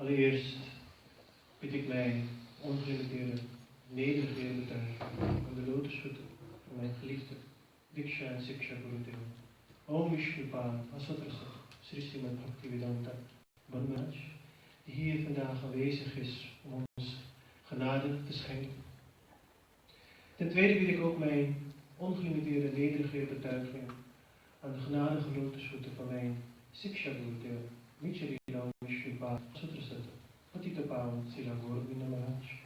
Allereerst bid ik mij ongerelateerde nederige betuiging van de lotusvoeten. Diksha en Siksha Gurudev. Om Vishnupaad, Asatrasa, Sri Srimad Bhaktivedanta Maharaj, die hier vandaag aanwezig is om ons genade te schenken. Ten tweede bied ik ook mijn ongelimiteerde nederige betuiging aan de genadige lotusvoeten van mijn Siksha Gurudev, Vicharila Vishnupaad, Asatrasa, Patita Pavan Srila Govinda Maharaj.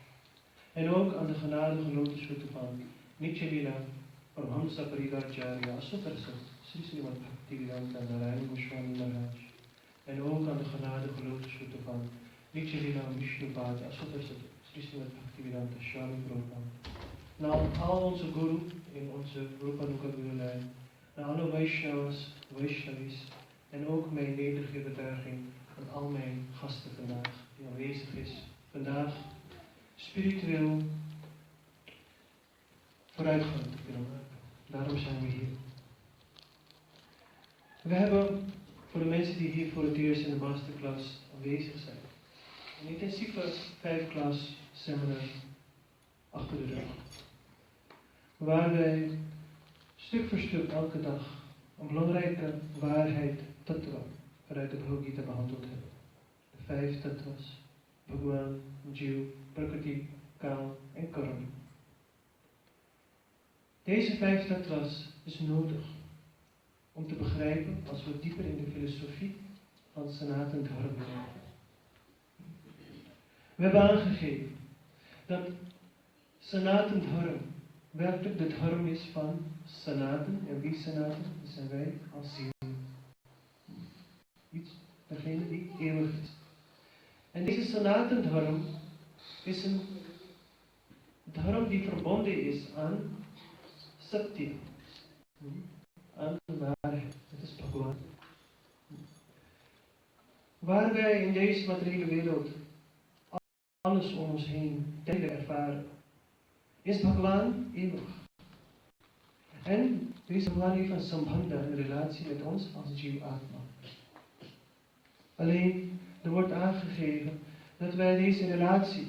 En ook aan de genadige lotusvoeten van Nichalila Paramahamsa Parivaracharya Asatrasa, Sri Srimad Bhaktivedanta Narayana Goswami Maharaj. En ook aan de genadige lotusvoeten van Nichalila Vishnupaad Asatrasa, Sri Srimad Bhaktivedanta Swami Prabhupada. Na al onze guru in onze Rupanuka Gurulijn, na alle Vaishnavas, Vaishnavis en ook mijn nederige betuiging aan al mijn gasten vandaag die aanwezig is. Vandaag spiritueel vooruitgang te kunnen maken. Daarom zijn we hier. We hebben voor de mensen die hier voor het eerst in de masterclass aanwezig zijn, een intensieve 5-klas seminar achter de rug. Waar wij stuk voor stuk elke dag een belangrijke waarheid, tattva, vanuit de Bhagavad Gita behandeld hebben. De 5 tattva's, Bhagwan, Jiv, Prakriti, Kaal en Karma. Deze 5 tattva's is nodig om te begrijpen als we dieper in de filosofie van Sanatan Dharma duiken. We hebben aangegeven dat Sanatan Dharma werkelijk de dharma is van Sanatan. En wie Sanatan? Dat zijn wij als ziel. Iets, degene die eeuwig is. En deze Sanatan Dharma is een dharma die verbonden is aan Satya. Aan de waarheid. Dat is Bhagwan. Waar wij in deze materiële wereld alles om ons heen tijden ervaren, is Bhagwan eeuwig. En deze Bhagwan heeft een sambandha, een relatie met ons als Jiv Atma. Alleen, er wordt aangegeven dat wij deze relatie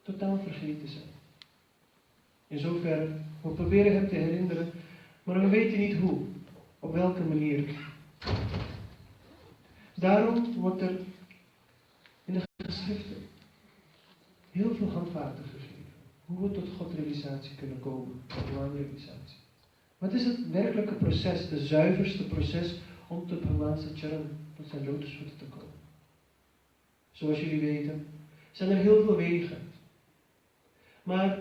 totaal vergeten zijn. In zoverre, we proberen hem te herinneren, maar we weten niet hoe, op welke manier. Daarom wordt er in de geschriften heel veel handvaten gegeven. Hoe we tot Godrealisatie kunnen komen, Bhagwan-realisatie. Wat is het werkelijke proces, de zuiverste proces om tot Bhagwan's charan, tot zijn lotusvoeten te komen? Zoals jullie weten, zijn er heel veel wegen. Maar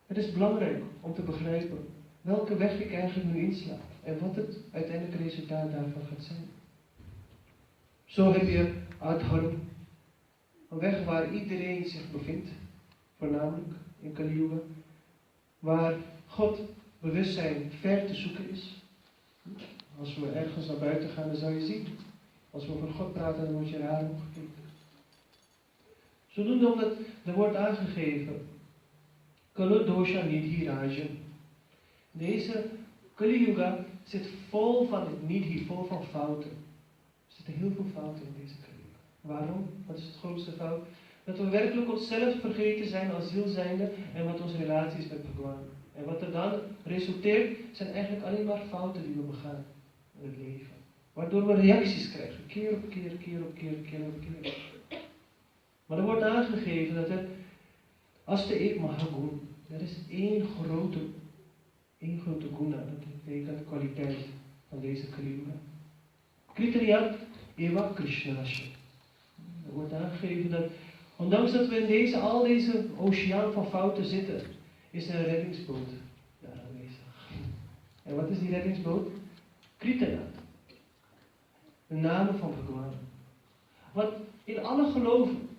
het is belangrijk om te begrijpen welke weg ik eigenlijk nu insla en wat het uiteindelijke resultaat daarvan gaat zijn. Zo heb je Adharma, een weg waar iedereen zich bevindt, voornamelijk in Kali Yuga, waar God bewustzijn ver te zoeken is. Als we ergens naar buiten gaan, dan zou je zien. Als we over God praten, dan word je raar opgekeken. Zodoende omdat er wordt aangegeven, Kalo dosha nidhi rajan. Deze Kali Yuga zit vol van het nidhi, vol van fouten. Er zitten heel veel fouten in deze Kali Yuga. Waarom? Wat is het grootste fout? Dat we werkelijk onszelf vergeten zijn als ziel zijnde en wat onze relatie is met Bhagwan. En wat er dan resulteert, zijn eigenlijk alleen maar fouten die we begaan in het leven. Waardoor we reacties krijgen, keer op keer, keer op keer, keer op keer. Maar er wordt aangegeven dat er, als de Ek Mahagun, er is één grote guna, dat betekent de kwaliteit van deze Kali Yuga. Kritariyat eva Krishnasya. Er wordt aangegeven dat, ondanks dat we in al deze oceaan van fouten zitten, is er een reddingsboot daar aanwezig. En wat is die reddingsboot? Kritariyat. De naam van Bhagwan. Wat in alle geloven,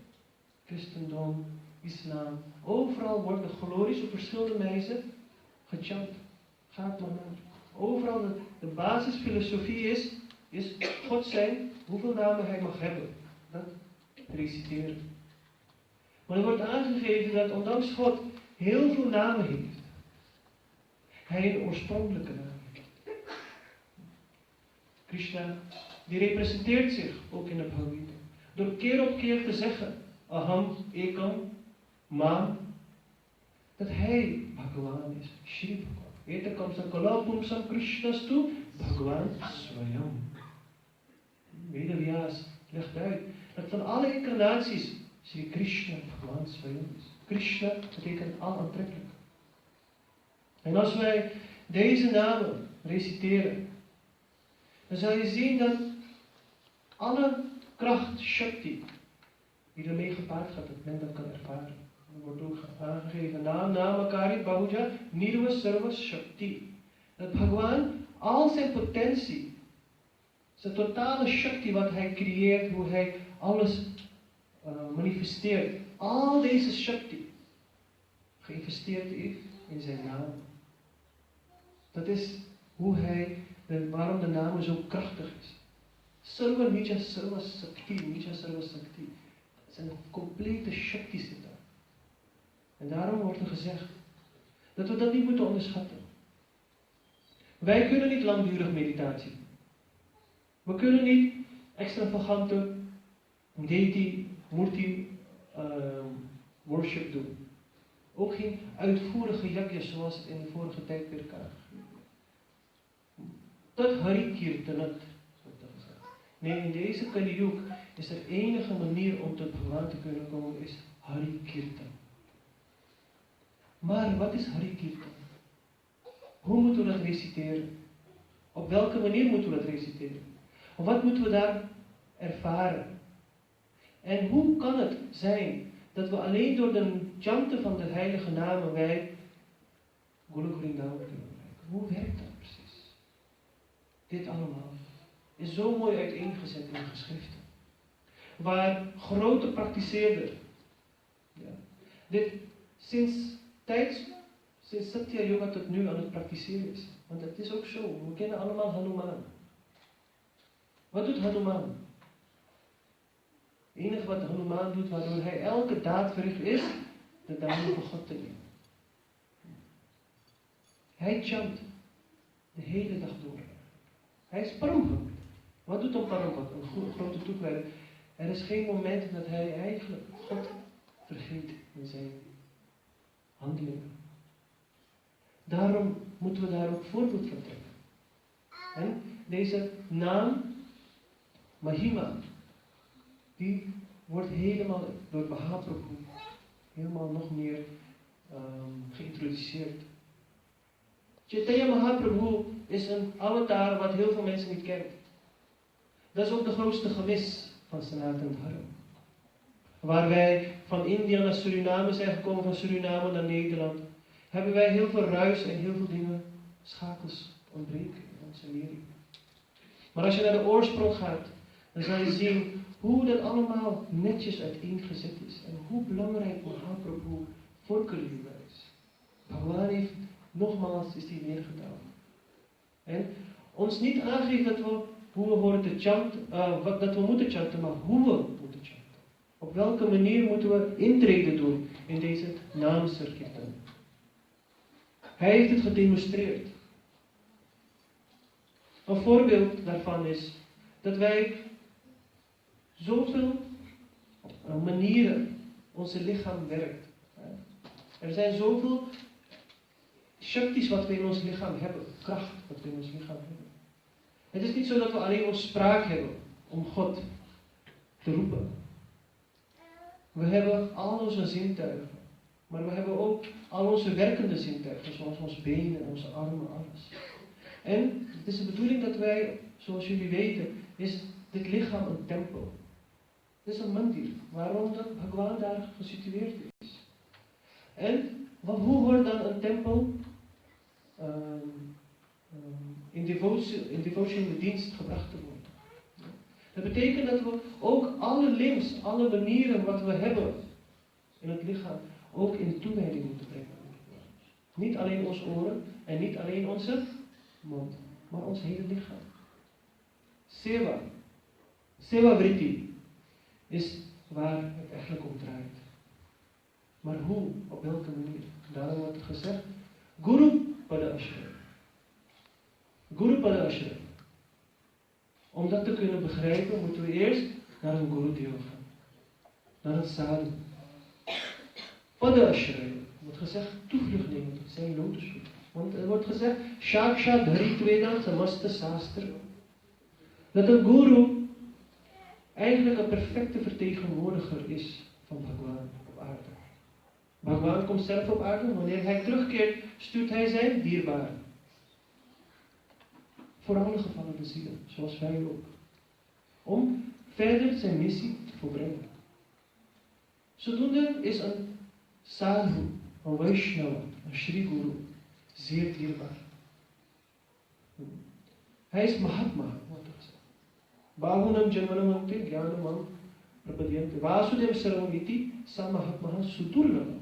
christendom, islam, overal wordt de glories op verschillende wijzen gechant. Gaat maar naar. Overal de basisfilosofie is God zijn, hoeveel namen hij mag hebben. Dat reciteren. Maar er wordt aangegeven dat ondanks God heel veel namen heeft, hij een oorspronkelijke naam heeft. Krishna, die representeert zich ook in de Bhagavad Gita. Door keer op keer te zeggen, aham, ekam, mam, dat hij Bhagawan is, Shri Bhagawan. Etakam Sakala Pumsam Krishnastu Bhagwan Swayam. Vedavyas legt uit dat van alle incarnaties Sri Krishna Bhagwan Swayam is. Krishna betekent al aantrekkelijk. En als wij deze namen reciteren, dan zal je zien dat alle kracht, Shakti, die ermee gepaard gaat, dat men dat kan ervaren. Er wordt ook aangegeven, Namakari Bahuja Nirva Sarva Shakti. Dat Bhagwan, al zijn potentie, zijn totale Shakti wat hij creëert, hoe hij alles manifesteert, al deze Shakti geïnvesteerd heeft in zijn naam. Dat is hoe hij, waarom de naam zo krachtig is. Sarva Nija Sarva Sakti, Nija Sarva Sakti. Het zijn een complete Shakti zit daar. En daarom wordt er gezegd dat we dat niet moeten onderschatten. Wij kunnen niet langdurig meditatie. We kunnen niet extravagante deity, murti worship doen. Ook geen uitvoerige yajna's zoals het in de vorige tijd werd aangegeven. Dat Hari Kirtanat wordt er gezegd. Nee, in deze Kali Yuga is er enige manier om tot Bhagwan te kunnen komen, is Hari Kirtan. Maar wat is Hari Kirtan? Hoe moeten we dat reciteren? Op welke manier moeten we dat reciteren? Wat moeten we daar ervaren? En hoe kan het zijn dat we alleen door de chanten van de heilige namen wij Guru Vrindavan kunnen bereiken? Hoe werkt dat precies? Dit allemaal is zo mooi uiteengezet in de geschriften. Waar grote prakticeerders, dit sinds Satya Yoga tot nu aan het praktiseren is. Want het is ook zo, we kennen allemaal Hanuman. Wat doet Hanuman? Het enige wat Hanuman doet, waardoor hij elke daad verricht, is de naam van God te nemen. Hij chant de hele dag door. Hij is Paramvat. Wat doet een Paramvat? Een grote toewijder. Er is geen moment dat hij eigenlijk God vergeet in zijn handelingen. Daarom moeten we daar ook voorbeeld van trekken. En deze naam, Mahima, die wordt helemaal door Mahaprabhu helemaal nog meer geïntroduceerd. Chaitanya Mahaprabhu is een avatar wat heel veel mensen niet kennen. Dat is ook de grootste gemis van Sanatana Dharma. Waar wij van India naar Suriname zijn gekomen, van Suriname naar Nederland, hebben wij heel veel ruis en heel veel dingen, schakels ontbreken in onze lering. Maar als je naar de oorsprong gaat, dan zal je zien hoe dat allemaal netjes uiteengezet is. En hoe belangrijk Mahaprabhu voor Kali Yuga is. Bhagwan heeft, nogmaals is die neergedaald. En ons niet aangeeft dat we, hoe we horen te chanten, dat we moeten chanten, maar hoe we moeten chanten. Op welke manier moeten we intreden doen in deze naamcircuiten. Hij heeft het gedemonstreerd. Een voorbeeld daarvan is dat wij zoveel manieren onze lichaam werkt. Er zijn zoveel shaktis wat we in ons lichaam hebben, kracht wat we in ons lichaam hebben. Het is niet zo dat we alleen ons spraak hebben om God te roepen. We hebben al onze zintuigen, maar we hebben ook al onze werkende zintuigen, zoals onze benen, onze armen, alles. En het is de bedoeling dat wij, zoals jullie weten, is dit lichaam een tempel. Het is een mandir, waarom dat Bhagwan daar gesitueerd is. En hoe wordt dan een tempel in devotie in de dienst gebracht te worden? Dat betekent dat we ook alle limbs, alle manieren wat we hebben in het lichaam, ook in toewijding moeten brengen. Niet alleen onze oren en niet alleen onze mond, maar ons hele lichaam. Seva, seva vritti, is waar het eigenlijk om draait. Maar hoe, op welke manier? Daarom wordt er gezegd, Guru Pada Ashram. Guru Pada Ashram. Om dat te kunnen begrijpen, moeten we eerst naar een Gurudeva gaan. Naar een sadhu. Pada Ashram. Wordt gezegd, toevlucht nemen tot zijn lotusvoet. Want er wordt gezegd, Shakshat Dhari Tveda Samasta Sastra. Dat een guru eigenlijk een perfecte vertegenwoordiger is van Bhagwan op aarde. Bhagwan komt zelf op aarde, wanneer hij terugkeert, stuurt hij zijn dierbaren. Voor alle gevallene zielen, zoals wij ook. Om verder zijn missie te volbrengen. Zodoende is een sadhu, een Vaishnava, een Shri Guru, zeer dierbaar. Hij is Mahatma, wordt er gezegd. Bahunam Janmanamante Jnanamam Prapadyante Vasudeva Sarvamiti Sa Mahatma Sudurlava.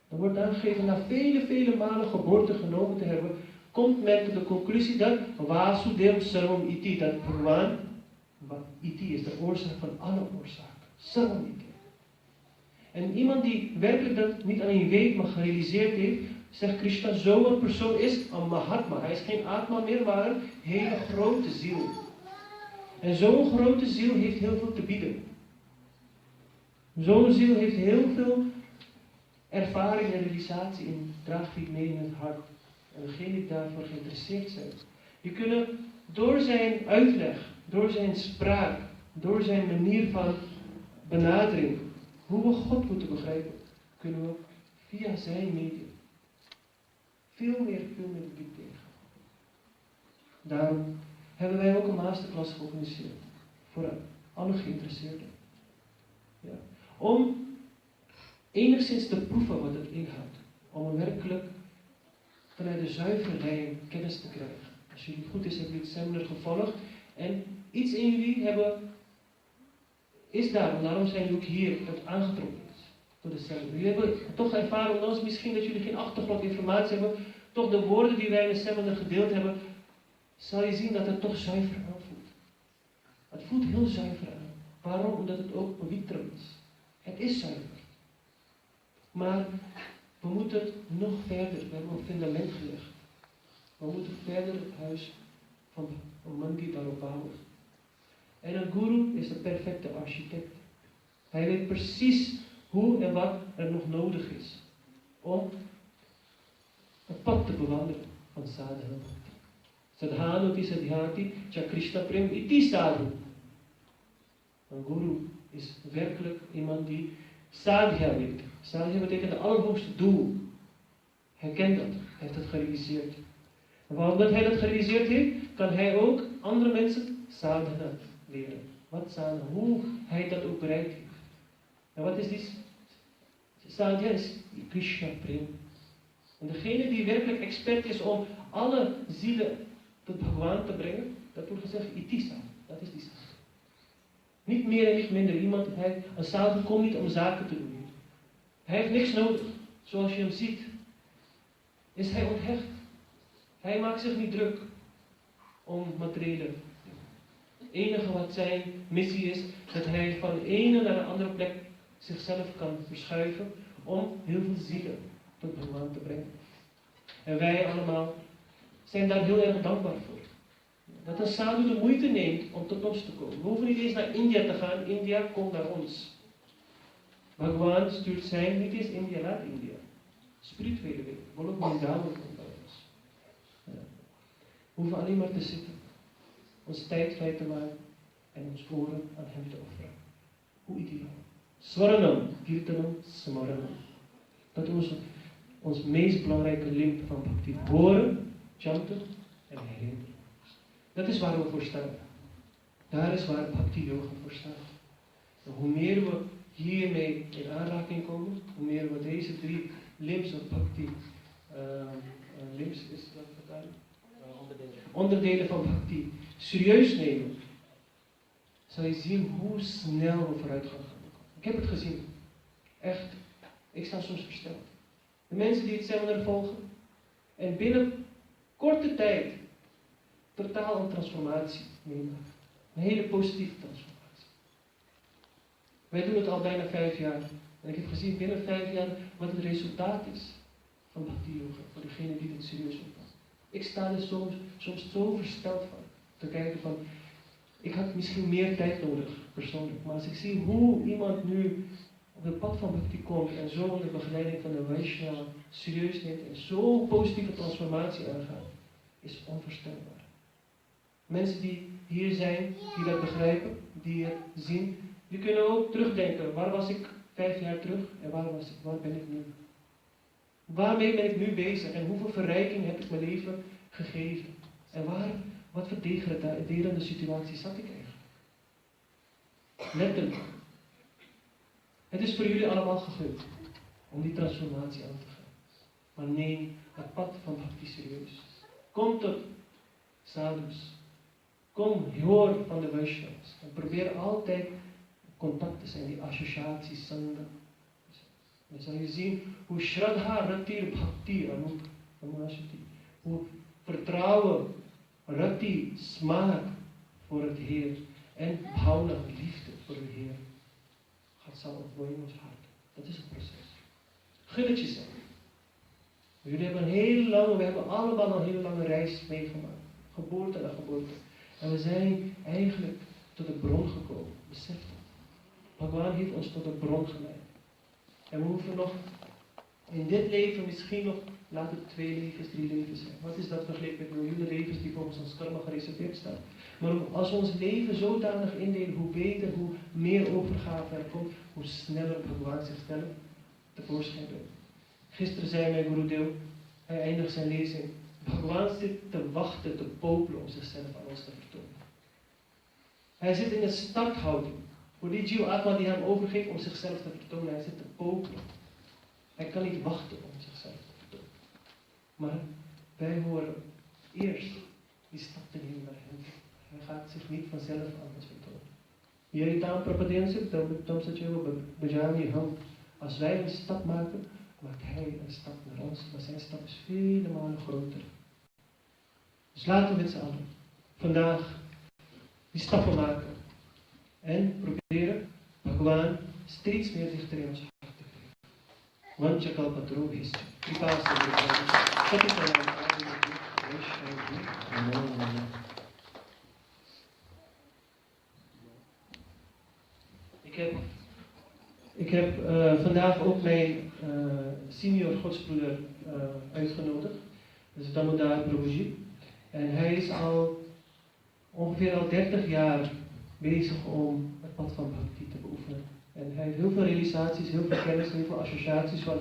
Er wordt aangegeven, na vele malen geboorte genomen te hebben, komt men tot de conclusie dat Vasudeva Sarvam Iti, dat Bhagwan, Iti is de oorzaak van alle oorzaken. Sarvam Iti. En iemand die werkelijk dat niet alleen weet, maar gerealiseerd heeft, zegt Krishna, zo'n persoon is een Mahatma. Hij is geen Atma meer, maar een hele grote ziel. En zo'n grote ziel heeft heel veel te bieden. Zo'n ziel heeft heel veel ervaring en realisatie en draagt die mee in het hart. En degenen die daarvoor geïnteresseerd zijn, die kunnen door zijn uitleg, door zijn spraak, door zijn manier van benadering, hoe we God moeten begrijpen, kunnen we via zijn medium veel meer diep tegen. Daarom hebben wij ook een masterclass georganiseerd voor alle geïnteresseerden. Ja. Om enigszins te proeven wat het inhoudt. Om werkelijk vanuit de zuivere lijn kennis te krijgen. Als jullie goed is, hebben jullie het seminar gevolgd. En iets in jullie is daar. Daarom zijn jullie ook hier dat aangetrokken is. Door de seminar. Jullie hebben toch ervaren, ondanks misschien dat jullie geen achtergrondinformatie hebben, toch de woorden die wij in de seminar gedeeld hebben, zal je zien dat het toch zuiver aanvoelt. Het voelt heel zuiver aan. Waarom? Omdat het ook pavitra is. Het is zuiver. Maar we moeten nog verder. We hebben een fundament gelegd. We moeten verder het huis van een mandir daarop bouwen. En een guru is de perfecte architect. Hij weet precies hoe en wat er nog nodig is om het pad te bewandelen van sadhana. Sadhanati sadhyati cha Krishna prem iti sadhu. Een guru is werkelijk iemand die sadhya weet. Sadhya betekent het allerhoogste doel. Hij kent dat. Hij heeft het gerealiseerd. En omdat hij dat gerealiseerd heeft, kan hij ook andere mensen sadhana leren. Wat sadhana? Hoe hij dat ook bereikt heeft. En wat is die? Sadhya is Krishna prem. En degene die werkelijk expert is om alle zielen tot Bhagwan te brengen, dat wordt gezegd iti sadhu. Dat is die sadhu. Niet meer en niet minder. Een sadhu komt niet om zaken te doen. Hij heeft niks nodig. Zoals je hem ziet, is hij onthecht. Hij maakt zich niet druk om materiële. Het enige wat zijn missie is, dat hij van de ene naar de andere plek zichzelf kan verschuiven om heel veel zielen tot Bhagwan te brengen. En wij allemaal zijn daar heel erg dankbaar voor. Dat een sadhu de moeite neemt om tot ons te komen. We hoeven niet eens naar India te gaan. India komt naar ons. Bhagwan stuurt zijn, niet eens India, laat India. Spirituele weg. Bolok Mandalam komt naar ons. Ja. We hoeven alleen maar te zitten. Onze tijd vrij te maken. En ons oren aan hem te offeren. Hoe ideaal. Swaranam, Kirtanam, Samaranam. Dat is ons meest belangrijke link van bhakti. Horen, chanten en herinneren. Dat is waar we voor staan. Daar is waar bhakti yoga voor staat. En hoe meer we hiermee in aanraking komen, hoe meer we deze 3 limbs of bhakti, limbs is dat vertalen? Onderdelen van bhakti serieus nemen, zal je zien hoe snel we vooruit gaan. Ik heb het gezien. Echt. Ik sta soms versteld. De mensen die het seminar volgen en binnen korte tijd totaal een transformatie meemaken. Een hele positieve transformatie. Wij doen het al bijna 5 jaar. En ik heb gezien binnen 5 jaar wat het resultaat is van bhakti yoga. Voor degenen die dit serieus oppassen. Ik sta er soms zo versteld van. Te kijken van, ik had misschien meer tijd nodig, persoonlijk. Maar als ik zie hoe iemand nu op het pad van bhakti komt en zo onder begeleiding van de Vaishnava serieus neemt en zo'n positieve transformatie aangaat, is onvoorstelbaar. Mensen die hier zijn, die dat begrijpen, die het zien, die kunnen ook terugdenken. Waar was ik 5 jaar terug en waar ben ik nu? Waarmee ben ik nu bezig en hoeveel verrijking heb ik mijn leven gegeven? En wat voor degraderende situatie zat ik eigenlijk? Letterlijk. Het is voor jullie allemaal gegund om die transformatie aan te gaan. Maar neem het pad van bhakti serieus. Kom tot sadhus. Kom, hoor van de Vaishnavas. En probeer altijd contact te zijn, die associaties, sangha. Dan zal je zien hoe Shraddha, Ratir, Bhakti, hoe vertrouwen, Rati, smaak voor het Heer en Bhavna, liefde voor de Heer zal opbouwen in ons hart. Dat is het proces. Gun het jezelf. Jullie hebben we hebben allemaal een hele lange reis meegemaakt. Geboorte na geboorte. En we zijn eigenlijk tot de bron gekomen. Besef dat. Bhagwan heeft ons tot de bron geleid. En we hoeven nog in dit leven misschien nog, laat het 2 levens, 3 levens zijn. Wat is dat vergeleken met miljoenen levens die volgens ons karma gereserveerd staan? Maar als we ons leven zodanig indelen, hoe beter, hoe meer overgave er komt, hoe sneller Bhagwan zichzelf tevoorschijn brengt. Gisteren zei mijn Gurudev, hij eindigt zijn lezing, Bhagwan zit te wachten, te popelen om zichzelf aan ons te vertonen. Hij zit in een starthouding. Voor die Jiva-atma die hem overgeeft om zichzelf te vertonen. Hij zit te popelen. Hij kan niet wachten om zichzelf te vertonen. Maar wij horen eerst die stap te nemen naar hem. Hij gaat zich niet vanzelf aan ons vertonen. Yeritaan prapadense, tam satjewa bajani ham. Als wij een stap maken, maakt hij een stap naar ons. Maar zijn stap is vele malen groter. Dus laten we met z'n allen vandaag die stappen maken. En proberen Bhagwan steeds meer dichter in ons hart te krijgen. Vanchakalpatro hischa. Ik heb vandaag ook mijn senior godsbroeder uitgenodigd. Dat is Damodar Prabhuji. En hij is ongeveer al 30 jaar bezig om het pad van bhakti te beoefenen. En hij heeft heel veel realisaties, heel veel kennis, heel veel associaties van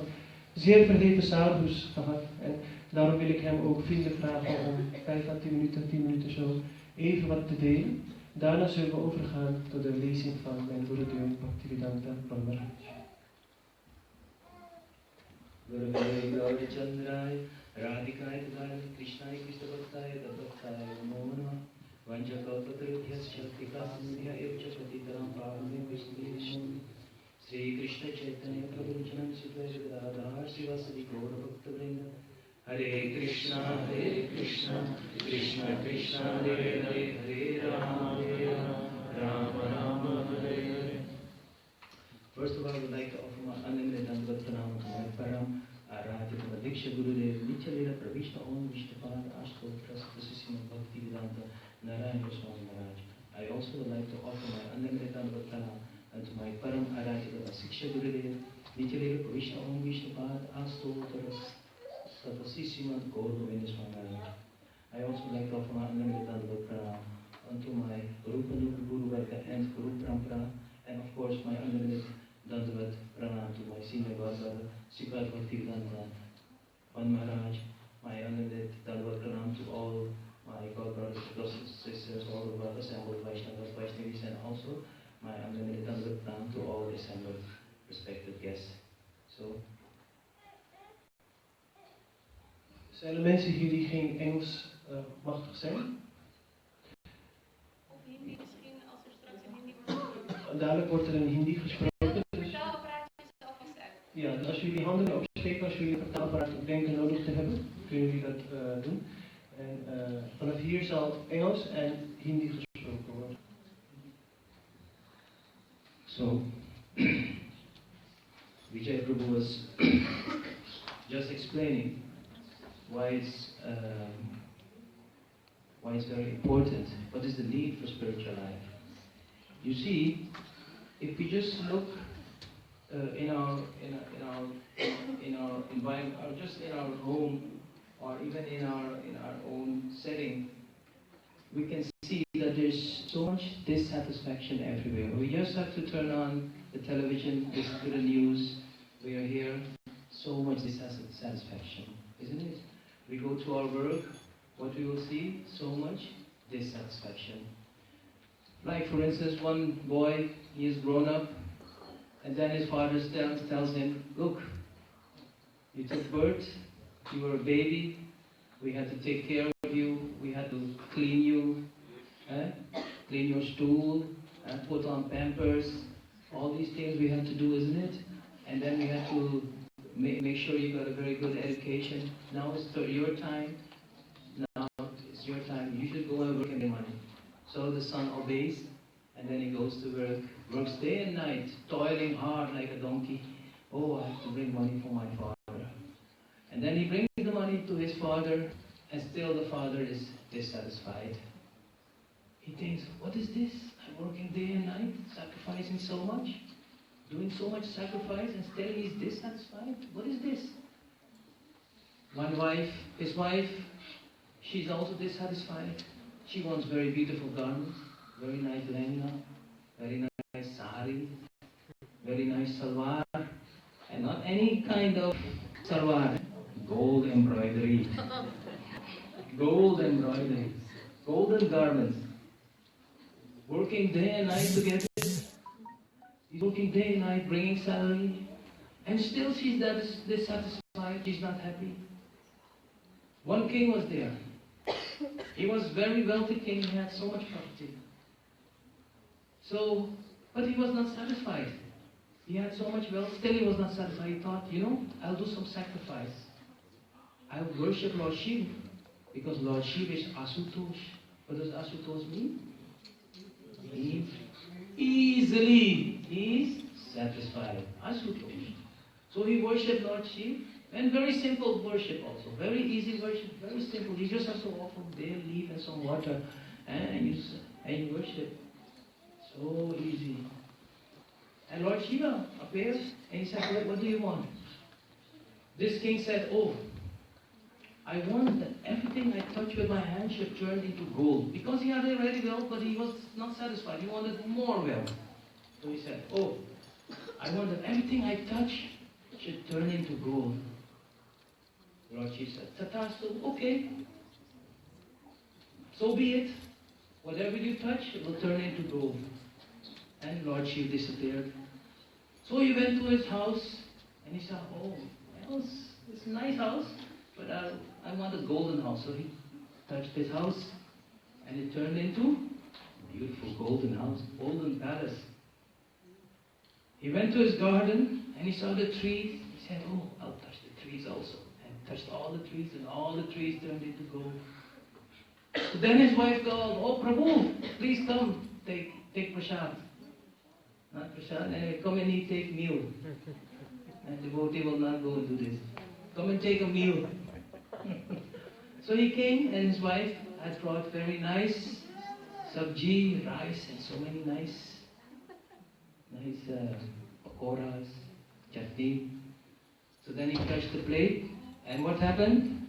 zeer verheven sadhus gehad. En daarom wil ik hem ook vriendelijk vragen om 5 à 10 minuten zo even wat te delen. Daarna zullen we overgaan tot de lezing van mijn Gurudev Bhaktivedanta Brahmaraj. Guruvai Gaurachandrai Radhikai Tadai Krishnai Krishnabhaktai Tadbhaktai Namo Namah Vanchakalpatarubhyascha Kripasindhya Evcha Patitanam Pavanam Vishnu Sri Krishna Chaitanya Prabhu Nityananda Sri Radha Srivasadi Gaura Bhakta Vrinda Hare Krishna Krishna Krishna Hare Hare Hare Rama Rama Rama Hare Hare. First of all, I would like to offer my unlimited Dandavat Pranam to my Param Arahati Diksha Gurudev Nityalila Pravishna Om Vishnupad Ashtotra Sasasima Bhakti Vedanta Narayana Swami Maharaj. I also would like to offer my unlimited Dandavat Pranam and to my Param Arahati Siksha Gurudev Nityalila Pravishna Om Vishnupad Ashtotra Sasasima Gauravinda Swami Maharaj. I also would like to offer my unlimited Dandavat Pranam unto my Rupa Guru Varga and Guru Parampara, and of course my unlimited Dandavat Pranam to my senior godbrother, Sripad Bhaktivedanta Van Maharaj, my unlimited Dandavat Pranam to all my godbrothers, sisters, all of our assembled Vaishnavas, Vaishnavis, and also my unlimited Dandavat Pranam to all the assembled respected guests. So. Zijn er mensen hier die geen Engels machtig zijn? Of Hindi misschien, als er straks in Hindi wordt gesproken. Dadelijk wordt er in Hindi gesproken. Ja, dus als jullie handen opsteken, als jullie een vertaalapparaat denken nodig te hebben, kunnen jullie dat doen. En vanaf hier zal Engels en Hindi gesproken worden. So, Vijay Prabhu was just explaining why it's very important. What is the need for spiritual life? You see, if we just look in our environment, or just in our home, or even in our own setting, we can see that there's so much dissatisfaction everywhere. We just have to turn on the television, listen to the news. We are here. So much dissatisfaction, isn't it? We go to our work, what we will see? So much dissatisfaction. Like for instance, one boy, he is grown up, and then his father tells him, look, you took birth, you were a baby, we had to take care of you, we had to clean you, clean your stool, and put on pampers, all these things we have to do, isn't it? And then we have to make sure you got a very good education. Now it's your time. Now it's your time. You should go and work and make money. So the son obeys, and then he goes to work, works day and night, toiling hard like a donkey. Oh, I have to bring money for my father. And then he brings the money to his father, and still the father is dissatisfied. He thinks, what is this? I'm working day and night, sacrificing so much, doing so much sacrifice, and still he's dissatisfied. What is this? His wife, she's also dissatisfied. She wants very beautiful garments, very nice lehenga, very nice sari, very nice salwar, and not any kind of salwar. Gold embroidery, golden garments. Working day and night to get it. He's working day and night, bringing salary, and still she's dissatisfied. She's not happy. One king was there. He was very wealthy king. He had so much property. But he was not satisfied. He had so much wealth. Still, he was not satisfied. He thought, I'll do some sacrifice. I'll worship Lord Shiva, because Lord Shiva is Asutosh. What does Asutosh mean? Means easily he's satisfied. Asutosh. So he worshipped Lord Shiva, and very simple worship also. Very easy worship, very simple. You just have to offer bare leaf and some water, and you worship. So easy. And Lord Shiva appears, and he said, what do you want? This king said, I want that everything I touch with my hand should turn into gold. Because he had already wealth, but he was not satisfied. He wanted more wealth. So he said, I want that everything I touch should turn into gold. Lord Shiva said, Tatastu, okay. So be it. Whatever you touch, it will turn into gold. And Lord Shiva disappeared. So he went to his house, and he said, it's a nice house, but I want a golden house. So he touched his house, and it turned into a beautiful golden house, golden palace. He went to his garden, and he saw the trees. He said, I'll touch the trees also. And touched all the trees, and all the trees turned into gold. So then his wife called, Prabhu, please come, take prasad. Not prasad, come and eat, take meal. And the devotee will not go and do this. Come and take a meal. So he came, and his wife had brought very nice sabji, rice, and so many nice pakoras, chutney. So then he touched the plate, and what happened?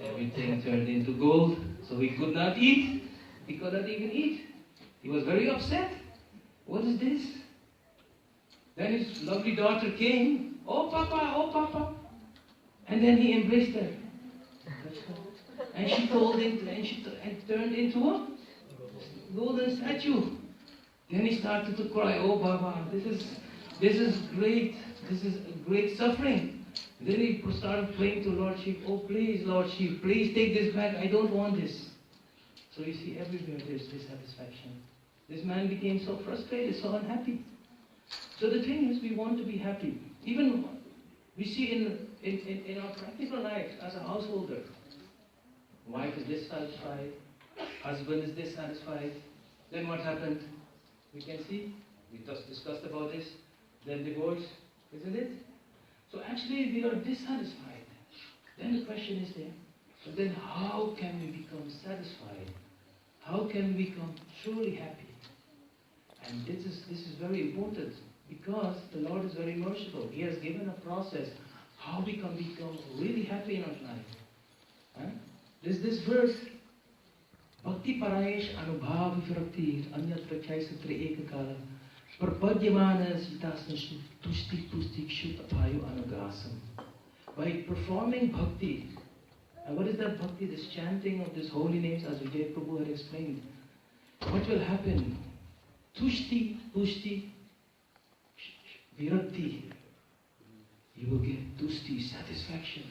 Everything turned into gold. So he could not eat. He could not even eat. He was very upset. What is this? Then his lovely daughter came. Oh Papa. And then he embraced her. And she told him, and turned into a golden statue. Then he started to cry, oh Baba, this is great. This is great suffering. Then he started praying to Lord Shiva, please Lord Shiva, please take this back. I don't want this. So you see, everywhere there's dissatisfaction. This man became so frustrated, so unhappy. So the thing is, we want to be happy. Even we see in our practical life as a householder, wife is dissatisfied, husband is dissatisfied. Then what happened? We can see, we just discussed about this, then divorce, isn't it? So actually we are dissatisfied. Then the question is there, so then how can we become satisfied? How can we become truly happy? And this is very important. Because the Lord is very merciful. He has given a process how we can become really happy in our life. Huh? There's this verse, Bhakti Parayesh Anubhav Virakti Anyatra Chaisatra Ekakala Prapadyamana Sitasna Tushti Pusti Kshut Apayu Anugasam. By performing bhakti, and what is that bhakti? This chanting of these holy names, as Vijay Prabhu had explained. What will happen? Tushti Pusti Virakti. You will get tushti, satisfaction.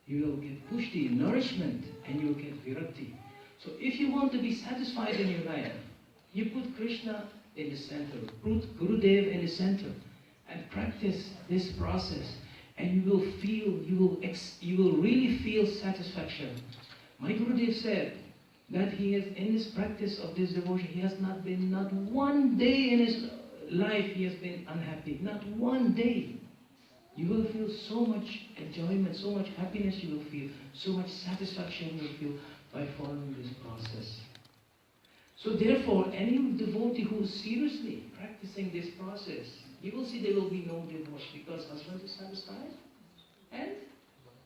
You will get pushti, nourishment, and you will get virakti. So if you want to be satisfied in your life, you put Krishna in the center, put Gurudev in the center, and practice this process, and you will feel, you will really feel satisfaction. My Gurudev said that he has, in his practice of this devotion, he has not been, not one day in his life he has been unhappy. Not one day. You will feel so much enjoyment, so much happiness you will feel, so much satisfaction you will feel by following this process. So therefore, any devotee who is seriously practicing this process, you will see there will be no divorce because husband is satisfied and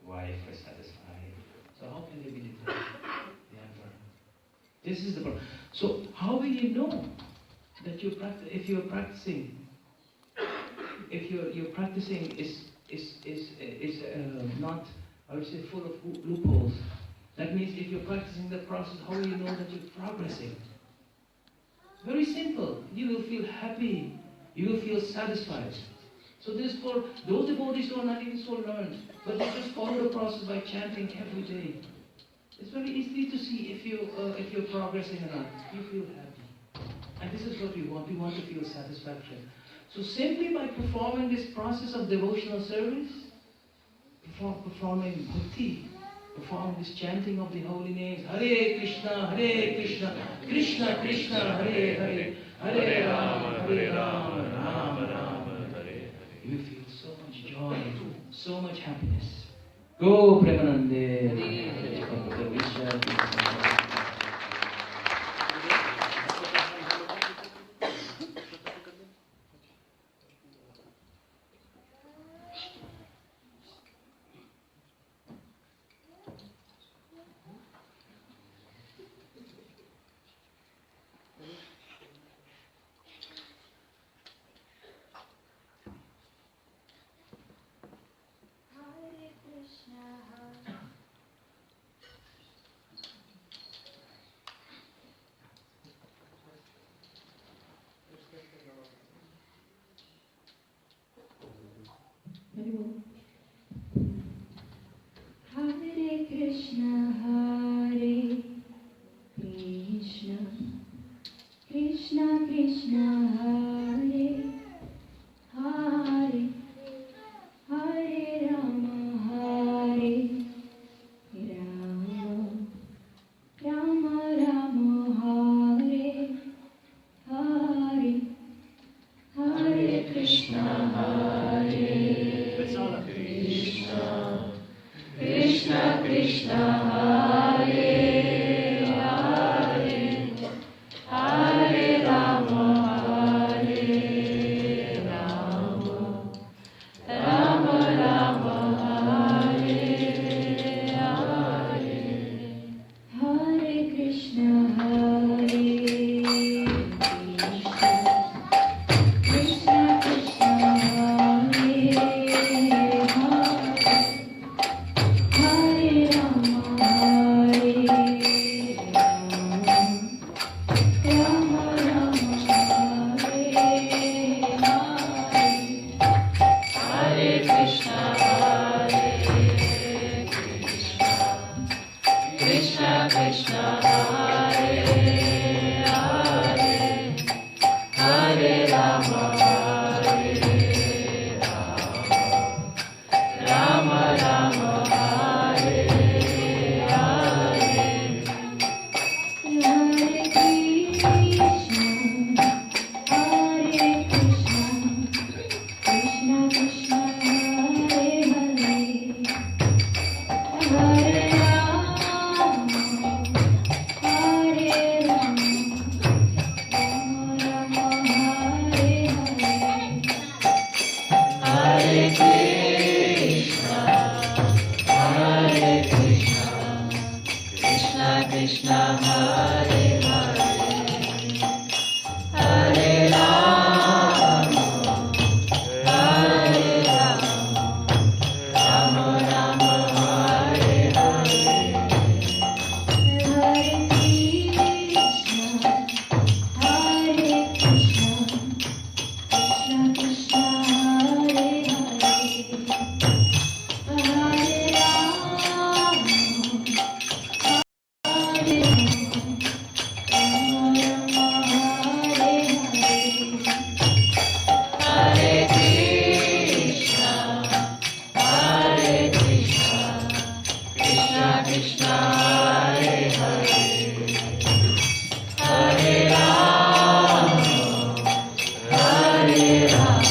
wife is satisfied. So how can they be divorced? Never. This is the problem. So how will you know that you practice? If you're practicing is not, I would say, full of loopholes. That means if you're practicing the process, how will you know that you're progressing? Very simple. You will feel happy. You will feel satisfied. So this for those devotees who are not even so learned, but they just follow the process by chanting every day. It's very easy to see if you're progressing or not. You feel happy. And this is what we want. We want to feel satisfaction. So simply by performing this process of devotional service, performing bhakti, performing this chanting of the holy names, Hare Krishna, Krishna Krishna, Hare Hare, Hare Rama, Rama Rama, Hare. You feel so much joy, so much happiness. Go Premanande. Hare Krishna, Hare Krishna, Krishna Krishna, Hare Hare, Hare Rama, Hare Rama, Rama Rama, Hare Hare, Hare Krishna, Hare Krishna Krishna, Hare Hare, Hare Rama, Hare Rama, Rama Rama, Hare Hare, Hare Krishna, Hare Krishna, Krishna Krishna, Hare Krishna Krishna, Hare Hare, Hare Rama, Hare Rama, Rama Rama, Hare Hare, Hare Krishna, Hare Krishna, Krishna Krishna, Hare Hare, Hare Rama, Hare Krishna Krishna Hare Hare Hare Rama Hare Rama Rama Rama Hare Hare Hare Krishna Hare Krishna Krishna Krishna Hare Hare Hare Rama Hare Hare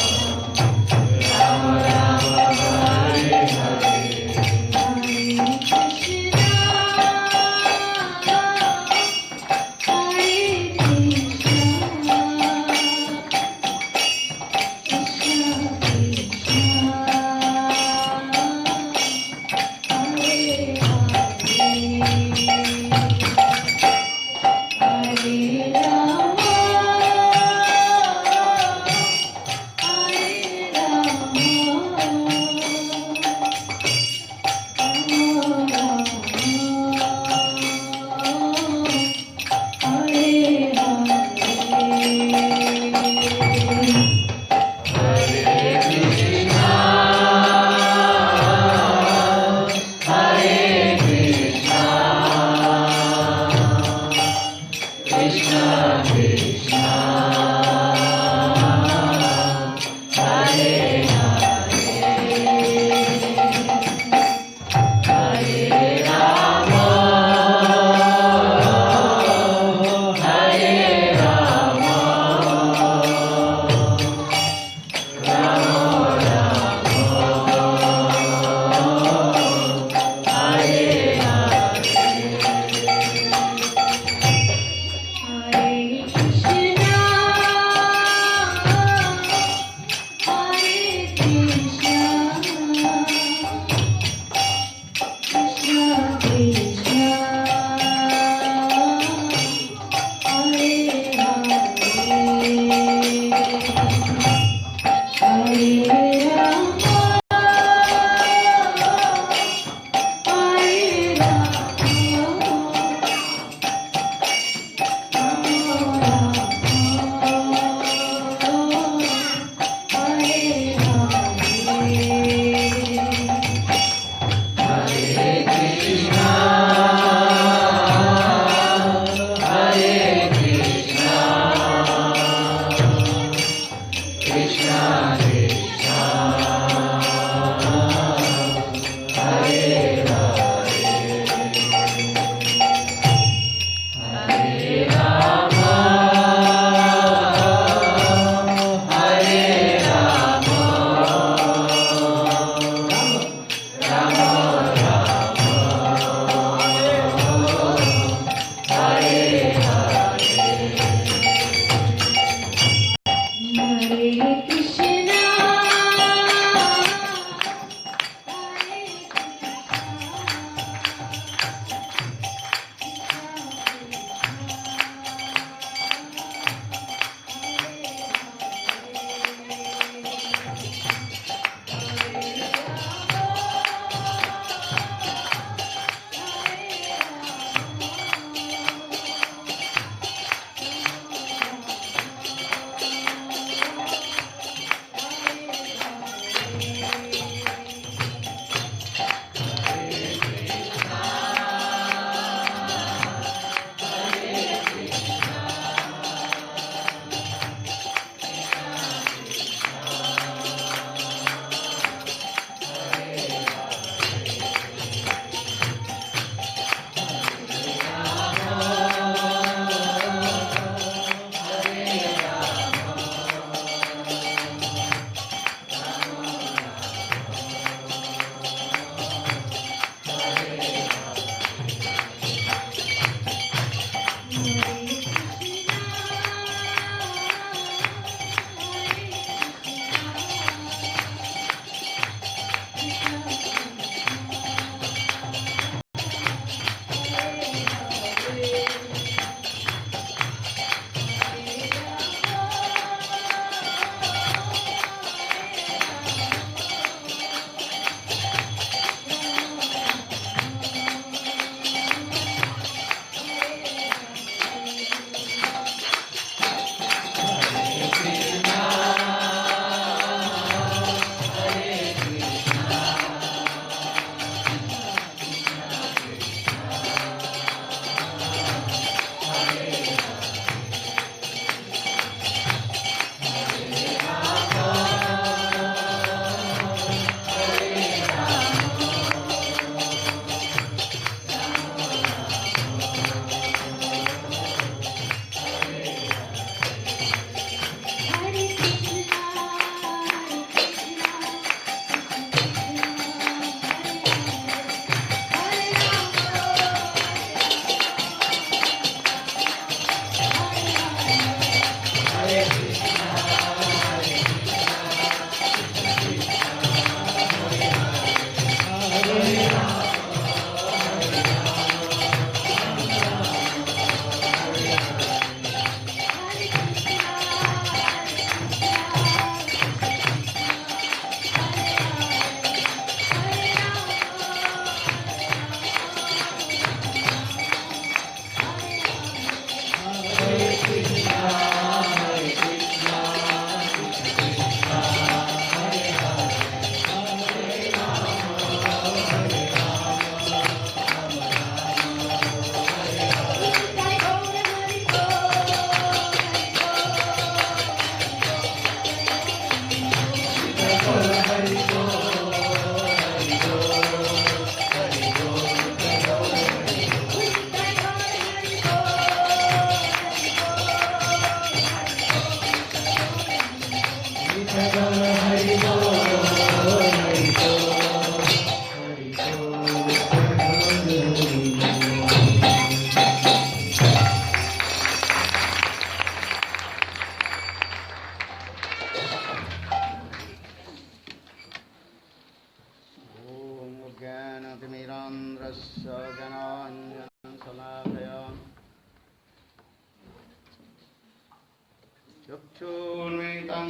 चक्षुर्मिलितं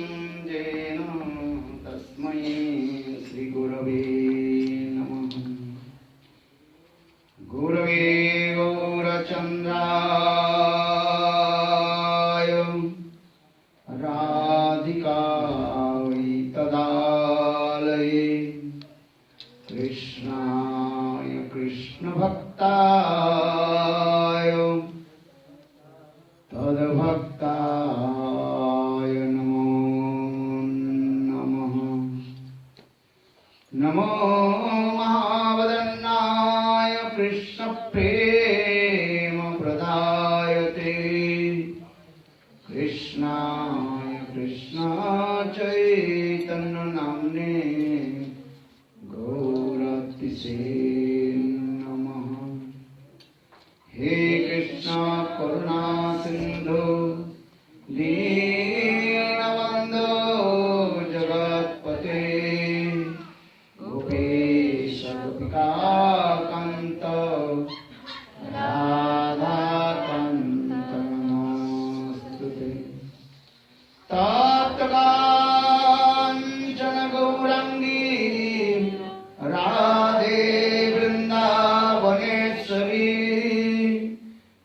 येन तस्मै श्रीगुरवे नमः। गुरवे गौरचन्द्राय राधिकायै तदालये कृष्णाय कृष्णभक्ताय तद्भक्ताय नमो नमः। नमो महावदन्नाय कृष्णप्रेमप्रदायते कृष्णाय कृष्णचैतन्यनाम्ने गौरतिसे नमः। हे कृष्ण करुणा सिंधु दीनबन्धो जगत्पते गोपेश गोपिकान्त राधाकान्त नमोस्तुते। तप्तकाञ्चन गौराङ्गी राधे वृन्दावनेश्वरी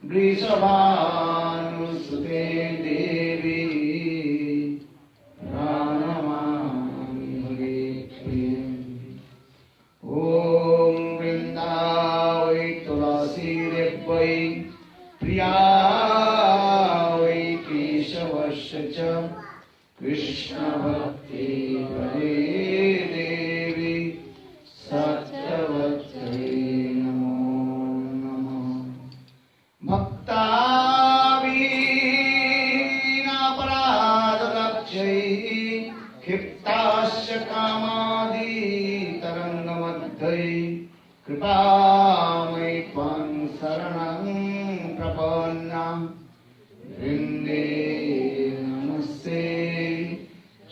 वृषभानुसुते देवी प्रणमामि हरिप्रिये। ॐ वृन्दावै तुलसी देव्यै प्रियायै केशवस्य च कृष्णभक्ति हरे देवी सत्यवत्यै नमो नमः। भक्तावीनापराधलक्ष्यै क्षिप्तास्य कामादितरङ्गमध्ये कृपामयि त्वां शरणं प्रपन्ना वृन्दे नमस्ते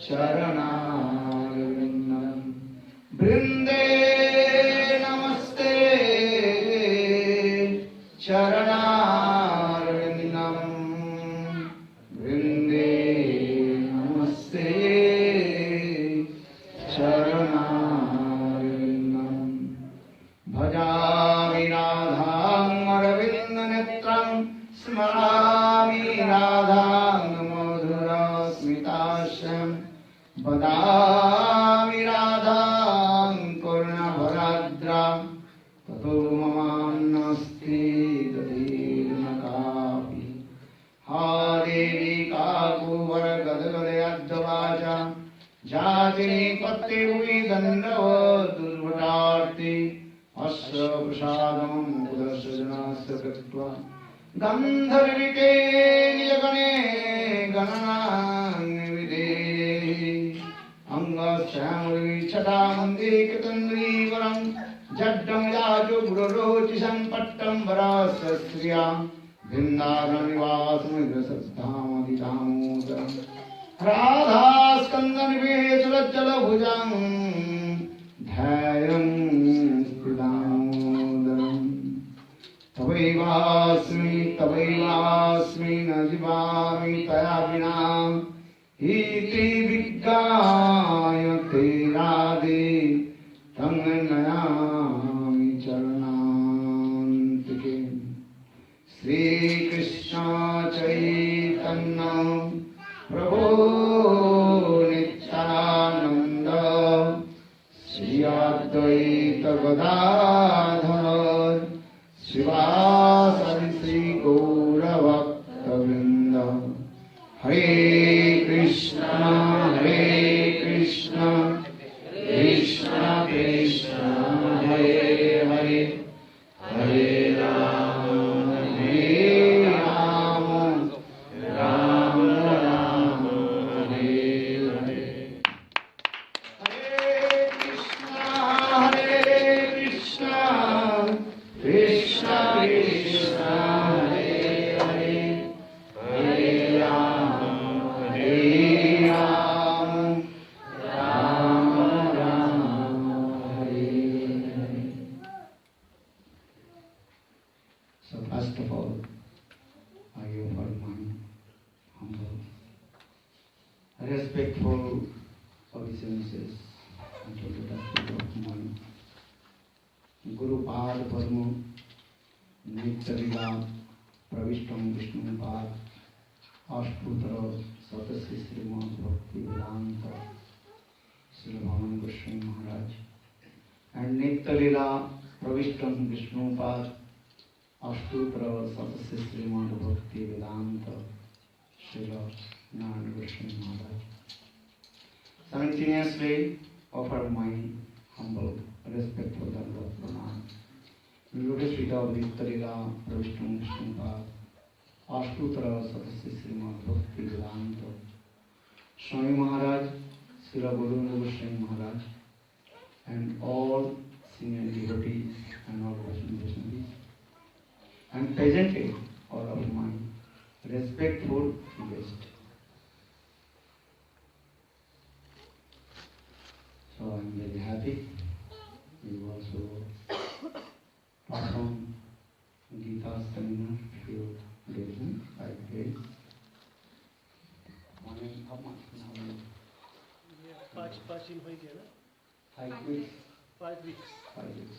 चरणारविन्दं वृन्दे नमस्ते चरणारविन्दं वृन्दे नमस्ते चरणारविन्दं भजामि राधां अरविन्दनेत्रं स्मरामि राधां मधुरस्मितास्यं वदामि राधां करुणभराद्रां ततो ममान्नस्ति दधीर्न कापि। हा देवी काकुवरगदगदयद्वाचा जातिनि पत्युवि दण्डवत् दुर्भटार्ति अस्य प्रसादं मुदसजनस्य कृत्वा गन्धर्विके निजगणे गणनान्विधेहि अङ्गश्यामलिच्छटामन्दे कृतन्द्रीवरं जड्डं याचो गुरुरोचिषं पट्टं वरस्य श्रिया वृन्दावननिवासमिन्द्रसद्धामदिदामोदरं राधास्कन्दनिवेशलज्जलभुजं ध्यायं दामोदरम्। तवैवास्मि न जीवामि तया विना इति विज्ञायते राधे तं नयामि चरणान्तिके। श्रीकृष्ण चैतन्य प्रभो नित्यानन्द श्री अद्वैत गदाधर शिवासादि श्री गौरभक्तवृन्द। हरे कृष्ण कृष्ण कृष्ण हरे हरे हरे राम राम राम हरे हरे। हरे Krishna Krishna Krishna Hare Hare Hare Ram Ram Ram Hare Hare. So first of all, I offer my humble respectful obeisances unto the dust of my Guru Pad Padma Nitya Pravishtam Vishnu Pad Ashputra Satasri Srimad Bhakti Vedanta Srila Bhaman Goswami Maharaj and Nitya Pravishtam Vishnu Pad Ashputra Satasri Srimad Bhakti Vedanta Srila Bhaman Goswami Maharaj. Simultaneously offer my humble respectful Dandavat Pranam. Lotus feet of Nitya Pravishtam Vishnu Pad Ashputra Satasri Srimad Bhakti Vedanta Swami Maharaj, Srila Guru Goswami Maharaj, and all senior devotees and all representatives, and presented all of my respectful guests. So I am very happy. You also perform Gita seminar few days, 5 days. How much now? पाँच दिन हो गया ना 5 weeks. 5 weeks 5 weeks.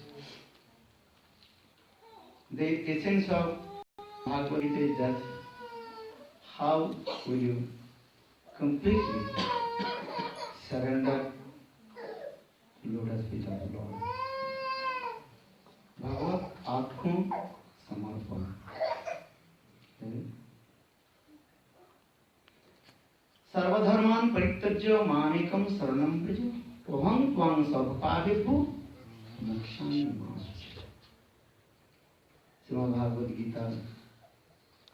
The essence of Bhagavad Gita is that how will you completely surrender lotus feet of the Lord. Bhagavad Atkhum Samarpana. सर्वधर्मान परित्यज्य मामेकम शरणं व्रज अहं त्वां सर्वपापेभ्यो मोक्षामि मा शुचि. Srimad Bhagavad Gita,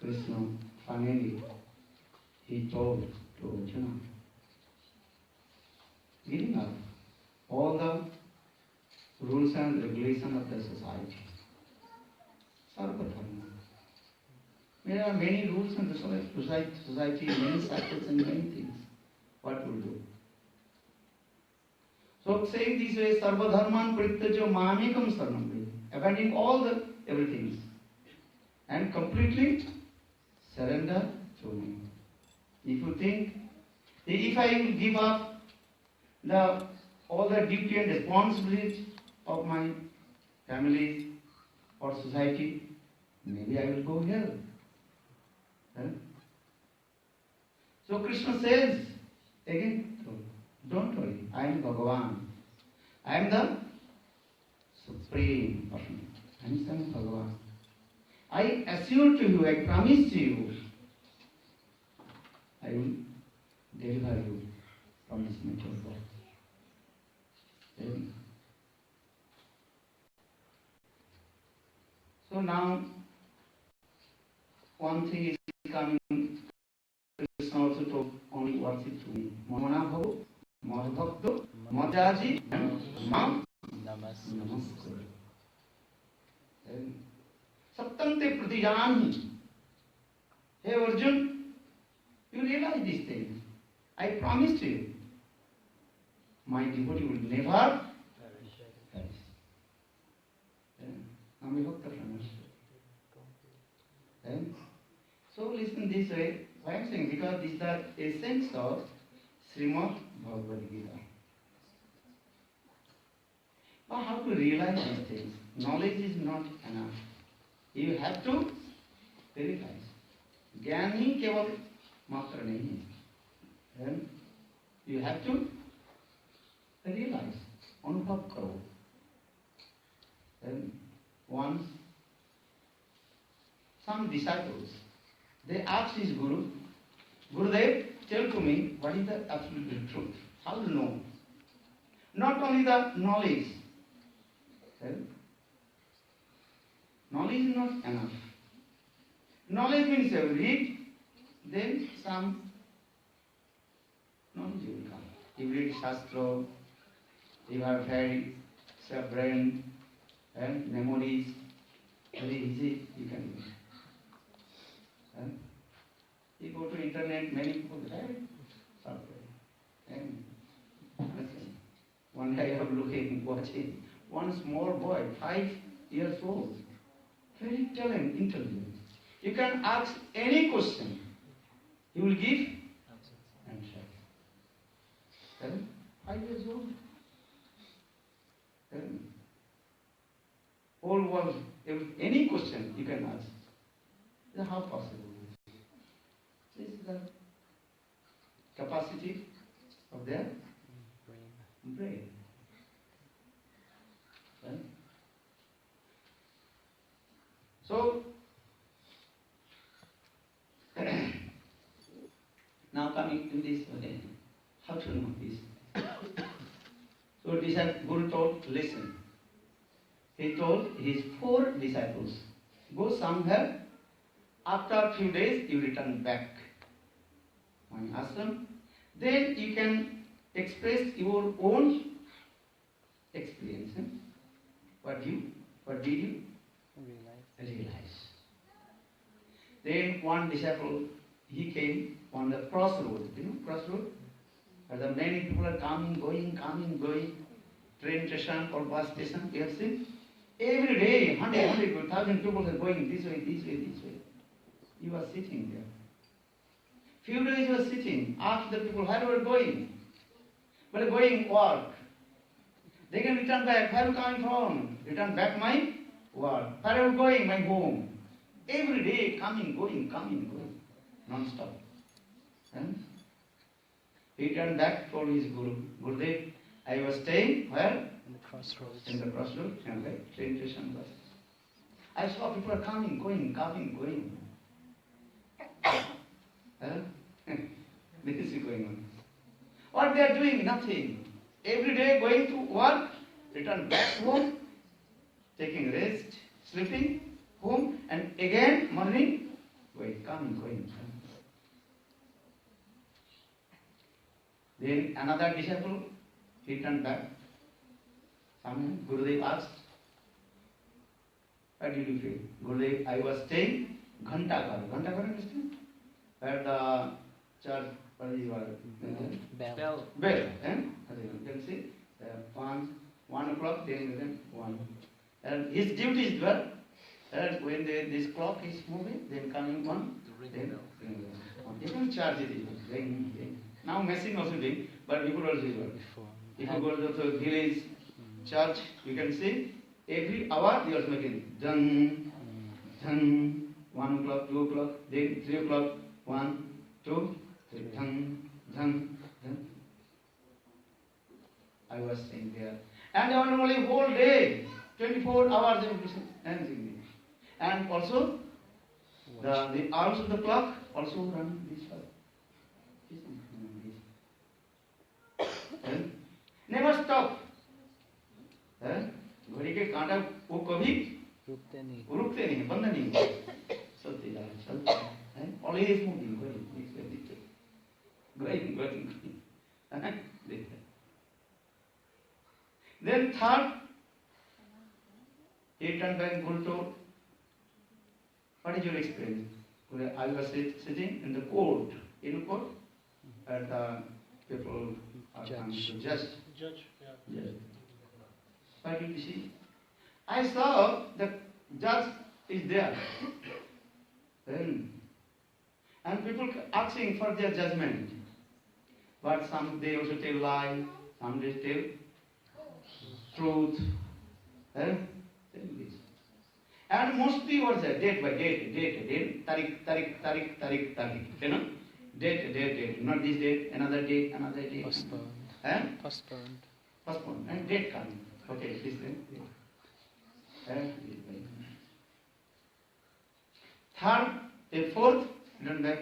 Krishna finally he told to Arjuna, giving up all the rules and regulations of the society. Sarvadharma. There are many rules in the society, many cycles and many things. What will do? So saying this way, Sarvadharman Prityajo Mamekam Saranam, abandoning all the everything and completely surrender to me. If you think, if I will give up all the duty and responsibility of my family or society, maybe I will go here. So Krishna says again, don't worry, I am Bhagavan. I am the Supreme Person. I am Son of Bhagavan. I assure to you, I promise to you, I will deliver you from this material world. So now, one thing is coming, Krishna also told only worship to me. Mamana bhavo, madhakto, madaji, and mam namaskar. Saptante pratijani. Hey Arjun, you realize these things. I promise to you, my devotee will never perish. Nami bhakta pranashya. So listen this way. Why I am saying? Because this is the essence of Srimad Bhagavad Gita. But how to realize these things? Knowledge is not enough. You have to realize. ज्ञान ही केवल मात्र नहीं है. You have to realize. अनुभव करो. Then once some disciples, they asked his Guru, Gurudev, tell to me what is the absolute truth. How to know? Not only the knowledge. Knowledge is not enough. Knowledge means you read, then some knowledge will come. You read Shastra, you have very brain and memories. Very easy, you can do. You go to internet, many people have software. And one day I was watching one small boy, 5 years old, very intelligent. You can ask any question, he will give answer. 5 years old. Whole world, any question you can ask. How possible? This is the capacity of their brain. Right? So, now coming to this, how to know this? So, Guru told, listen. He told his 4 disciples, go somewhere, after a few days you return back my ashram, then you can express your own experience. What did you realize? Then one disciple, he came on the crossroad. You know crossroad? Where the many people are coming, going, train station or bus station, you have seen? Every day, 100, 1,000 people are going this way. You are sitting there. Few days you are sitting, ask the people, where you are going? But going work. They can return back. Where are you coming from? Return back my work. Where are you going? My home. Every day, coming, going. Non-stop. And he turned back for his Guru. Gurudev, I was staying where? In the crossroads. In the crossroads, and the train station bus. I saw people are coming, going. This is going on. What they are doing? Nothing. Every day going to work, return back home, taking rest, sleeping, home, and again morning, going. Then another disciple, he turned back. Some Gurudev asked, what did you feel? Gurudev, I was staying Ghantaghar. Ghantaghar, understand? Where the church, what is it? Bell. Bell. You can see, 1 o'clock, then 1. And his duty is there. And when this clock is moving, then coming 1, then different charge it is. Then. Now machine also doing, but people also do. If you go to the village church, you can see every hour they are making dun, 1 o'clock, 2 o'clock, then 3 o'clock, 1, 2, 3, dun. I was staying there. And normally whole day, 24 hours they will be anything. And also, the arms of the clock also run this way. Never stop. घड़ी के कांटा वो कभी रुकते नहीं, बंद नहीं चलते हैं. Always moving, going. Then third, he turned back Guru told, what is your experience? I was sitting in the court, and the people are coming to judge. Yes. What did you see? I saw the judge is there. And people asking for their judgment. But some they also tell lie, some they tell truth. And mostly what's that? Date by date. Tarik. You know? Date. Not this date, another date. Postponed. And date coming. Okay, this date. Third, a fourth, return back.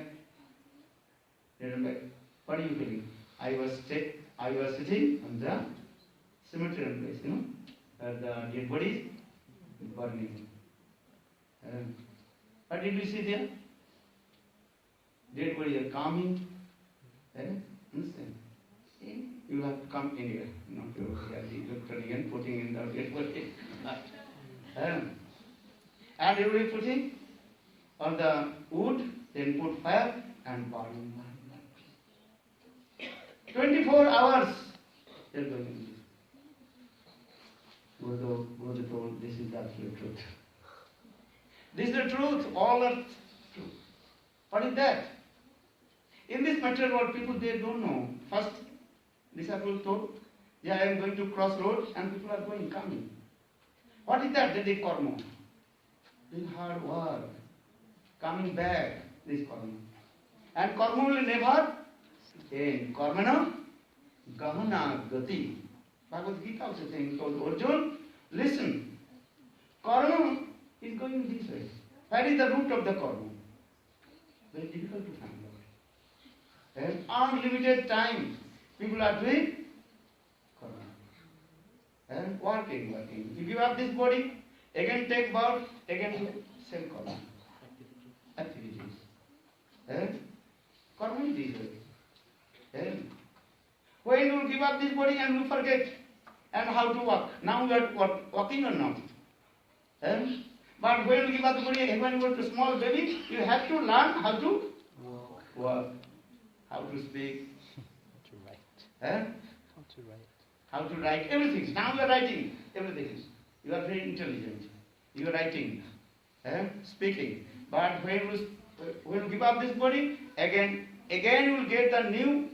What are you feeling? I was sitting on the cemetery place, you know, where the dead bodies burning. What did you see there? Dead bodies are coming. Understand? You have to come in here, not to turning and putting in the dead body. And you will be putting on the wood, then put fire and burning. 24 hours they are going this. Guru told, this is the absolute truth. This is the truth, all are true. What is that? In this material world, people they don't know. First, disciple told, yeah, I am going to cross road and people are going, coming. What is that? They did karma. Doing hard work. Coming back, this karma. And karma will never end. Karmana Gahana Gati. Bhagavad Gita also saying, told Arjun, listen, karma is going this way. Where is the root of the karma? Very difficult to find out. And unlimited time, people are doing karma. And working. If you have this body, again take birth, again do same karma. Activities. And karma is this way. And when you give up this body and you forget and how to walk. Now you are walking or not? And but when you give up the body, when you go to small baby, you have to learn how to walk, how to speak, How to write. and How to write. how to write everything. Now you are writing everything. You are very intelligent. You are writing, and speaking. But when you give up this body, again you will get the new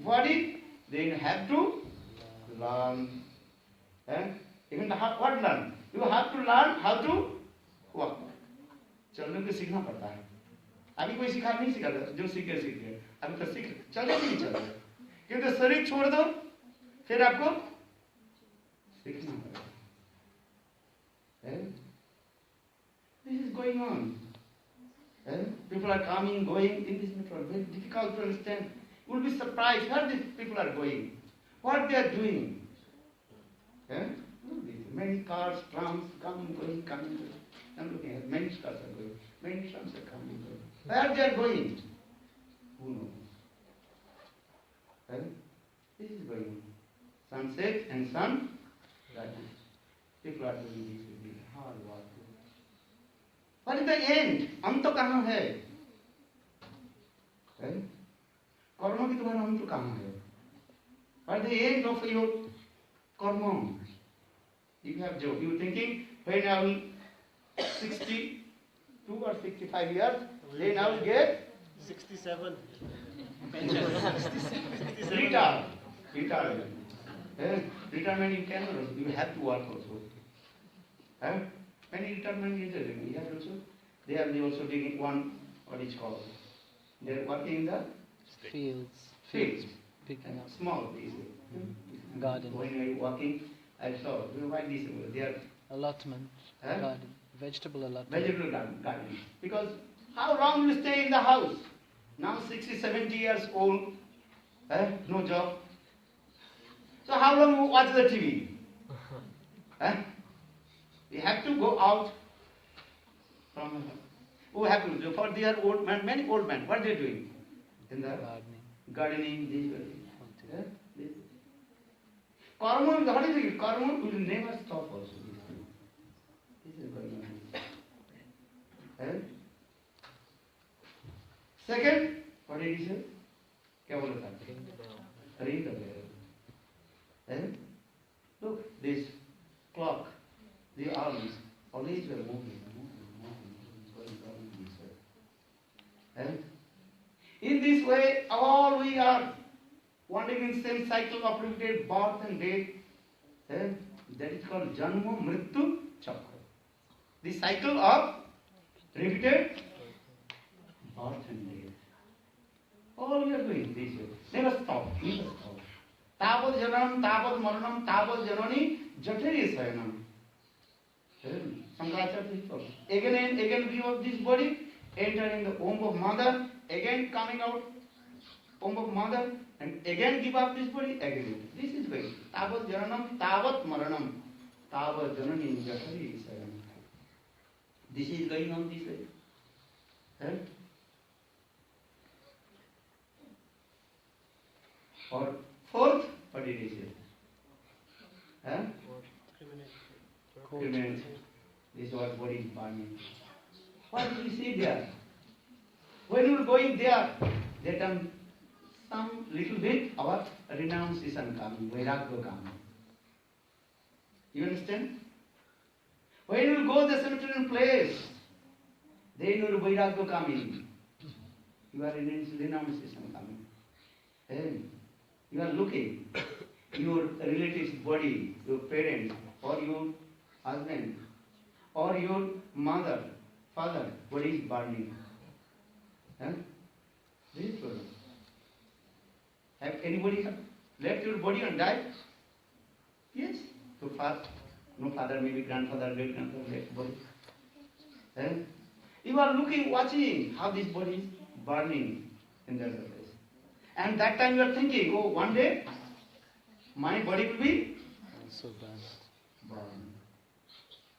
body. Then you have to learn. And even what learn? You have to learn how to walk. चलने को सीखना पड़ता है. अभी कोई सिखा नहीं सिखा जो सीख गए अभी तो सीख चले नहीं चल रहे क्योंकि शरीर छोड़ दो फिर आपको सीखना पड़ेगा. This is going on. People are coming, going in this method. Very difficult to understand. You will be surprised where these people are going, what they are doing. Many cars, trams, coming, going. I'm looking at many cars are going, many trams are coming, going. Where they are going? Who knows? This is going on. Sunset and sun rising. People are doing this with hard work. What is the end? अंत कहाँ है? कर्म की तुम्हारा अंत कहाँ है? What is the end of your karma? You have job. You are thinking, when I will 62 or 65 years, then I will get 67. Retirement. Retirement in Canada, you have to work also. Many retirement is we have also. They are also taking one, what is called. They are working in the fields. Picking up. Small pieces. Garden. When I was working, I saw, why this? They are Allotment. Garden. Vegetable allotment. vegetable garden. Because how long you stay in the house? Now 60, 70 years old, no job. So how long you watch the TV? You have to go out from. Who have to do for their old man? Many old men. What are they doing? In the gardening. This. Karma, what is it? Karma will never stop also. This is going on. Second, what did he say? क्या बोला था? Ring the bell. Look, this clock, the arms, always were moving, going this way. In this way, all we are wandering in same cycle of repeated birth and death. That is called Janma Mrityu Chakra. The cycle of repeated birth and death. All we are doing this way. Never stop. Tavad janam, tavad maranam, tavad janani, jatari sayanam. Shankaracharya says, again and again view of this body, entering the womb of mother, again coming out womb of mother, and again give up this body, again. This is going. Tavad jananam, tavat maranam, tavad janani, jatari sayanam. This is going on this way. Or fourth, what did he say? Cremation. This was body is burning. What did you see there? When you were going there, that time some little bit our renunciation coming, vairagya coming. You understand? When you go to the cemetery place, then your vairagya coming. You are in renunciation coming. You are looking your relative's body, your parents, or your husband, or your mother, father, body is burning. Huh? This is problem. Have anybody left your body and died? Yes. So no father, maybe grandfather, great grandfather left body. Huh? You are looking, watching how this body is burning in the surface. And that time you are thinking, oh, one day my body will be So bad. burned.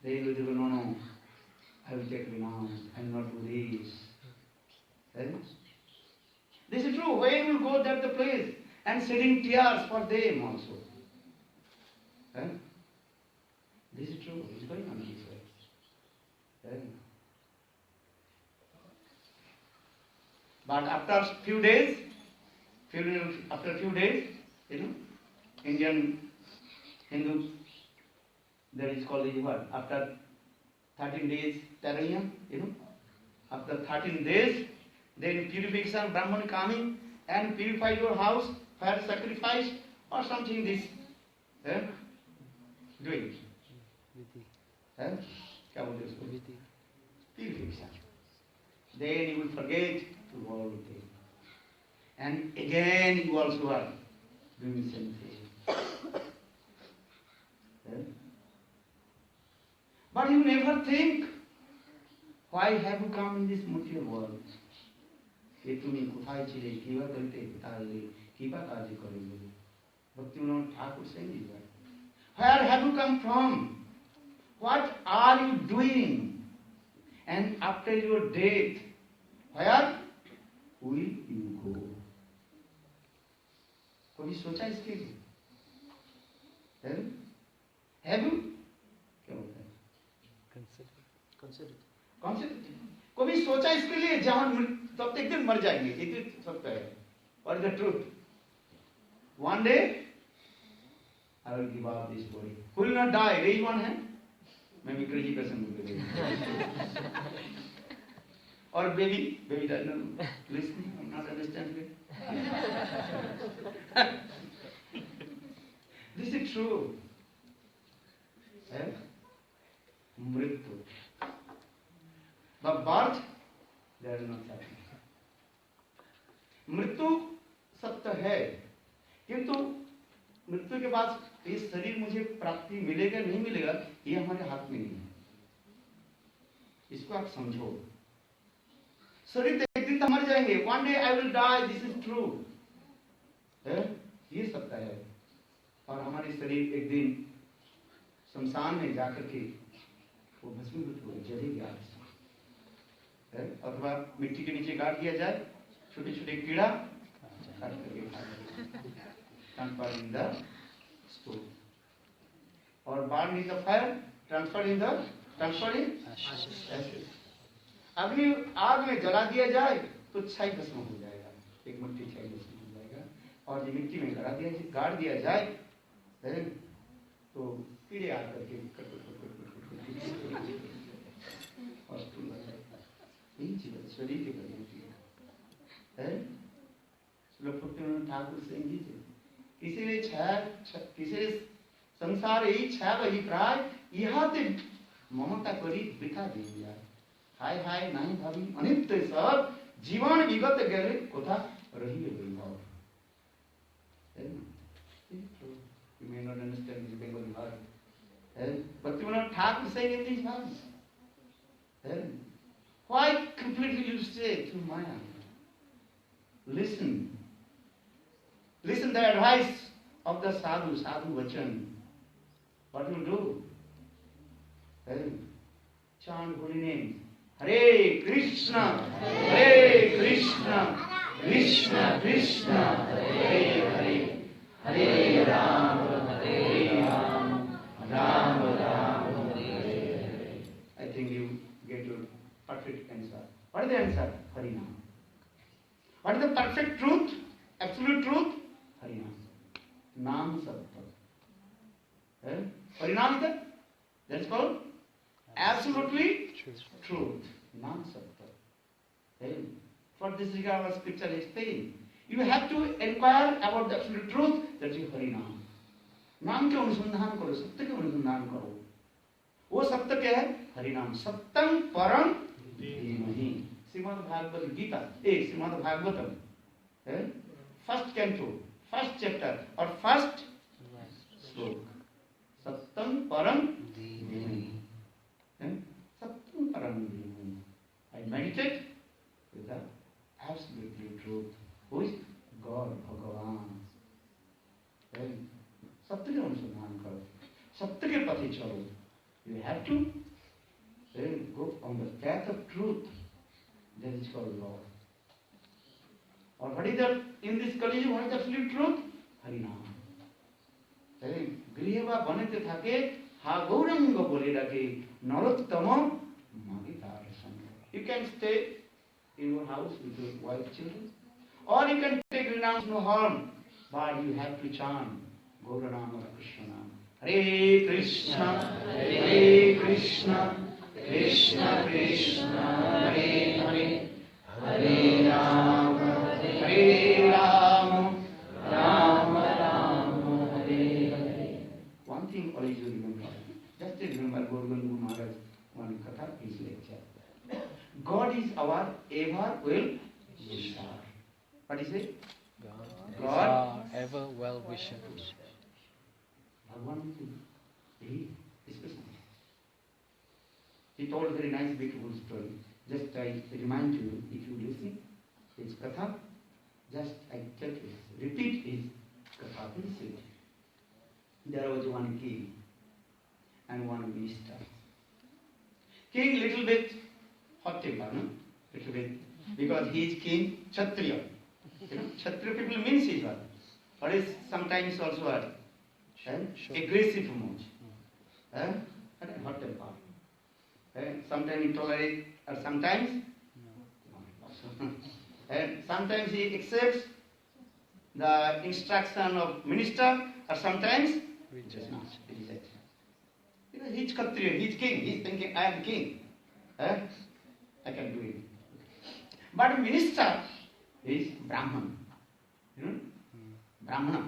Then you will no, I will take renounce, I will not do this. Huh? This is true. When you will go that the place and shedding tears for them also. Huh? This is true. It's going on this way. Huh? But after few days, Indian Hindu, there is called what? After 13 days, Tarayam, after 13 days, then purification, Brahman coming and purify your house, fire sacrifice or something this doing. क्या बोलते हैं उसको? Purification. Then you will forget to all things. And again you also are doing the same thing. But you never think, why have you come in this material world? कि तुम्हें कुठाई चिले कीवा करते पिताले कीवा कार्य करेंगे. Bhaktivinoda Thakur saying this way. Where have you come from? What are you doing? And after your death, where will you go? कभी सोचा इसके लिए? Have you? क्या बोलते हैं? Consider. कभी सोचा इसके लिए जहां तब तक एक दिन मर जाएंगे, ये तो सत्य है. What is the truth? One day I will give up this body. Who will not die? Raise one hand. मैं भी crazy person हूँ. Or baby died. No, listening, I'm not understanding. This is true. Mrityu. But birth, there is not happening. मृत्यु सत्य है, किंतु मृत्यु के बाद ये शरीर मुझे प्राप्ति मिलेगा नहीं मिलेगा ये हमारे हाथ में नहीं है. इसको आप समझो. शरीर तो एक दिन तो मर जाएंगे. One day I will die. This is true. ये सत्य है. और हमारे शरीर एक दिन शमशान में जाकर के वो भस्मीभूत हो जलेगी आग से. अथवा मिट्टी के नीचे गाड़ दिया जाए, छोटे छोटे कीड़ा काट करके खा जाए. Transferred in the stove. Or burned in the fire, transferred in ashes. अग्नि आग में जला दिया जाए तो छाई भस्म हो जाएगा. एक मुट्ठी छाई भस्म हो जाएगा. और ये मिट्टी में गाड़ दिया जाए तो कीड़े आकर के यही चीज शरीर के बनी है. ठाकुर सिंह जी किसी संसार यही छा अभिप्राय इहाते ममता करी वृथा दिया. हाय हाय नहीं भाभी अनित्य सब जीवन विगत गए कोथा रही वैभव. You may not understand this Bengali word. But you know Thakur saying in these words. Why completely you stay to Maya? Listen the advice of the sadhu vachan. What you do? Chant holy names. Hare Krishna, Krishna Krishna, Hare Hare, Hare Ram, Ram Ram, Hare Hare. I think you get your perfect answer. What is the answer? Harinam. What is the perfect truth? Absolute truth? Harinam. Nam Sattva. Harinam is that? That's called absolutely truth. Nam Sattva. For this regard, our scripture is saying, You have to inquire about the absolute truth, that is Harinam. नाम के अनुसंधान करो, सत्य के अनुसंधान करो. वो सत्य क्या है? हरिनाम. सत्यम परम धीमहि. Shrimad Bhagavat Gita, Shrimad Bhagavatam, first canto, first chapter और फर्स्ट श्लोक. सत्यम परम धीमहि. सत्यम परम धीमहि. I meditate with the absolute truth, who is God, Bhagavan. सत्य के अनुसंधान करो, सत्य के पथे चलो. You have to go on the path of truth. That is called law. Or what is that in this Kali Yuga? What is absolute truth? Harinam. गृहवा बनते থাকে হা গৌরাঙ্গ বলে ডাকে নরোত্তম মাগে তার সঙ্গ. You can stay in your house with your wife, children, or you can take renounce no harm, but you have to chant Gaura Nama Krishna Nama. Hare Krishna, Hare Krishna, Krishna Krishna, Hare Hare, Hare Rama, Hare Rama, Rama Rama, Hare Hare. One thing always you remember, just remember Gaura Guru Maharaj, one katha, his lecture. God is our ever well wisher. What is it? God ever well wisher. Bhagavan, he is special. He told a very nice, beautiful story. Just I remind you, if you listen his katha, just I tell you, repeat his katha. He said, there was one king and one minister. King little bit hot temper, no? Little bit, because he is king, Kshatriya. You know, Kshatriya people means is what? Or is sometimes also what? Aggressive mood. Hot temper. Sometimes he tolerates, or sometimes and sometimes he accepts the instruction of minister, or sometimes he does not. Because he is Kshatriya, he is king, he is thinking, I am king. I can do it. But minister is Brahman. You know? Brahmana.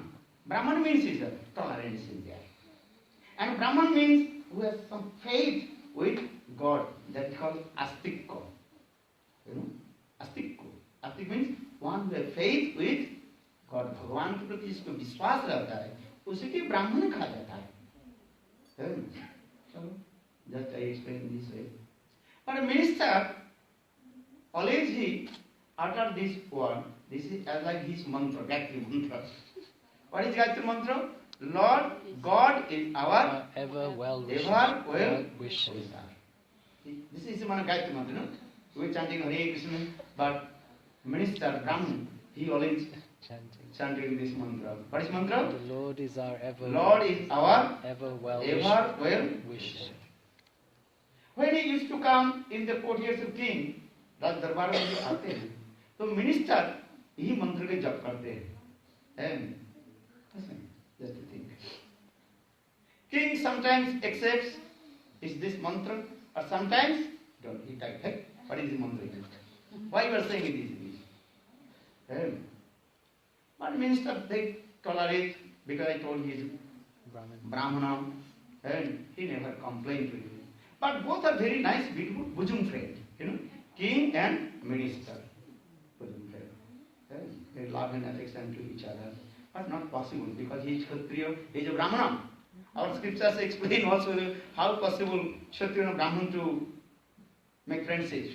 Brahman means is a tolerance in there. And Brahman means who has some faith with God. That is called Astikko. You know? Astikko. Astik means one who has faith with God. भगवान के प्रति जिसको विश्वास रहता है, उसी के ब्राह्मण कहा जाता है. चलो, just I explain this way. But a minister, always he utter this word. This is as like his mantra, Gayatri mantra. What is Gayatri mantra? Lord God is our ever well wisher. This is one Gayatri mantra, no? We are chanting Hare Krishna, but minister, Brahman, he always chanting this mantra. What is mantra? The Lord is our ever well wisher. When he used to come in the courtiers of king, राज दरबार में जो आते हैं, तो minister यही मंत्र के जप करते हैं. Just to think. King sometimes accepts is this mantra, or sometimes don't. He type, hey, what is the mantra? Why you are saying it is this? But minister they tolerate because I told he is Brahmana, and he never complained to him. But both are very nice, beautiful bosom friend, you know, king and minister, bosom friend. They love and affection to each other, but not possible because he is Kshatriya, he is a Brahmana. Our scriptures explain also how possible Kshatriya and Brahman to make friendship.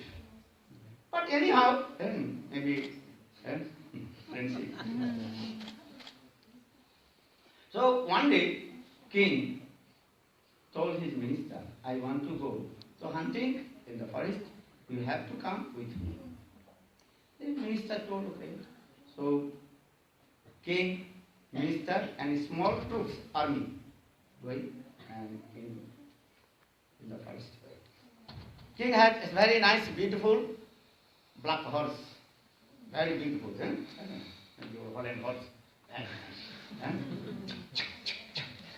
But anyhow, maybe friendship. So one day, king told his minister, I want to go. So hunting in the forest, you have to come with me. The minister told, okay. So king, minister and small troops, army, going and in the forest. King had a very nice, beautiful black horse. Very beautiful, your Holland horse.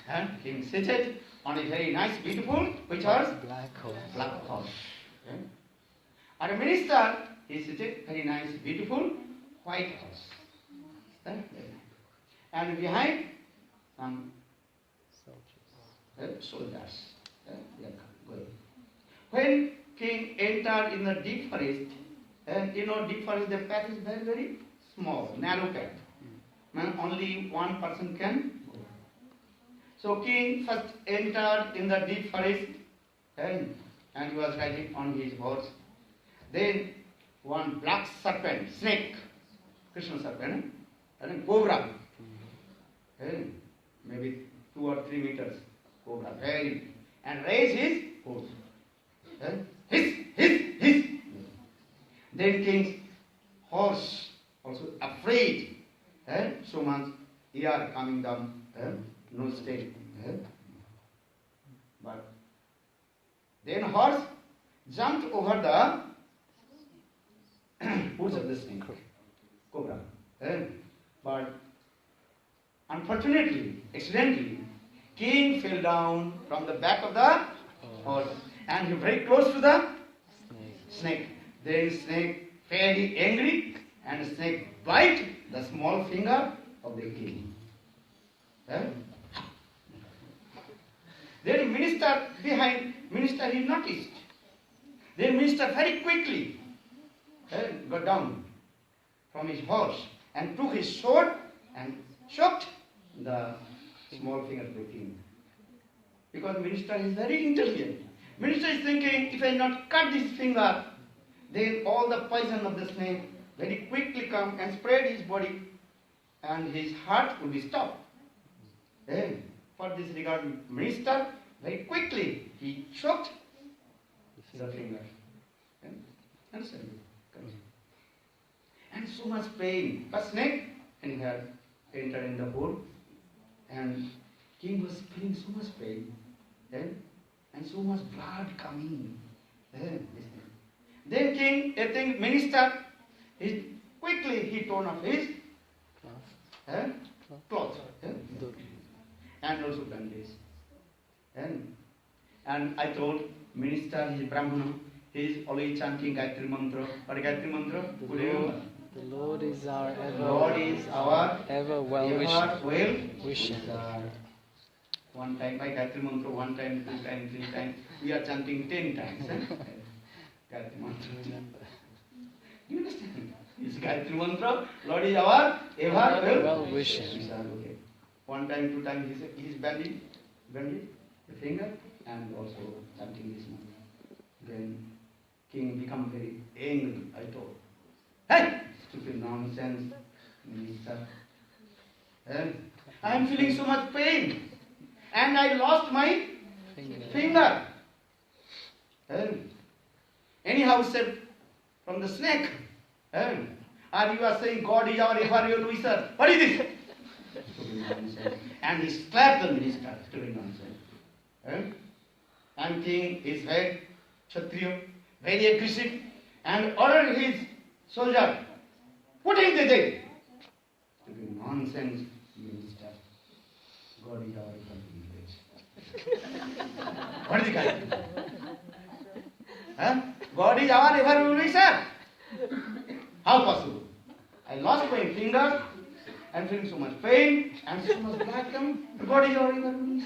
And king seated on a very nice, beautiful, which horse? Black horse. Black horse. And a minister, he seated very nice, beautiful, white horse. And behind some soldiers. They are going. When king entered in the deep forest, deep forest, the path is very, very small, narrow path. Only one person can go. So king first entered in the deep forest, and he was riding on his horse. Then one black serpent, snake, Krishna serpent, and cobra, maybe 2 or 3 meters, cobra, very, and raised his horse. Hiss. Then king's horse also afraid, so much ear coming down, no stay. But then horse jumped over the hoods of the snake, cobra. But unfortunately, accidentally, king fell down from the back of the horse, and he very close to the snake. Then snake very angry, and snake bite the small finger of the king. Then minister he noticed. Then minister very quickly got down from his horse and took his sword and choked the small finger of the king. Because minister is very intelligent. Minister is thinking, if I not cut this finger, then all the poison of the snake very quickly come and spread his body, and his heart will be stopped. For this regard, minister very quickly he choked the finger. Understand? And so much pain. But snake and had entered in the hole, and king was feeling so much pain, and so much blood coming. Then king, minister, he torn off his cloth, and also bandage. And I told minister, he is Brahmana, he is always chanting Gayatri Mantra. What is Gayatri Mantra? The Lord is our ever well-wishing. One time by Gayatri Mantra, 1 time, 2 times, 3 times. We are chanting 10 times. Gayatri Mantra. You understand? It's Gayatri Mantra. Lord is our ever well-wishing. Okay. 1 time, 2 times, he is bending the finger and also chanting this mantra. Then king become very angry. I told, hey, stupid nonsense, minister. I am feeling so much pain, and I lost my finger. Anyhow, said from the snake. Or you are saying God is our ever wisher. What is this? And he slapped the minister. Stupid nonsense. And king is very Kshatriya, very aggressive, and ordered his soldier, put him to death. Stupid nonsense, minister. God is our ever wisher. What is the guy? God is our ever wisher. How possible? I lost my finger and feeling so much pain and so much blood coming. God is our ever wisher.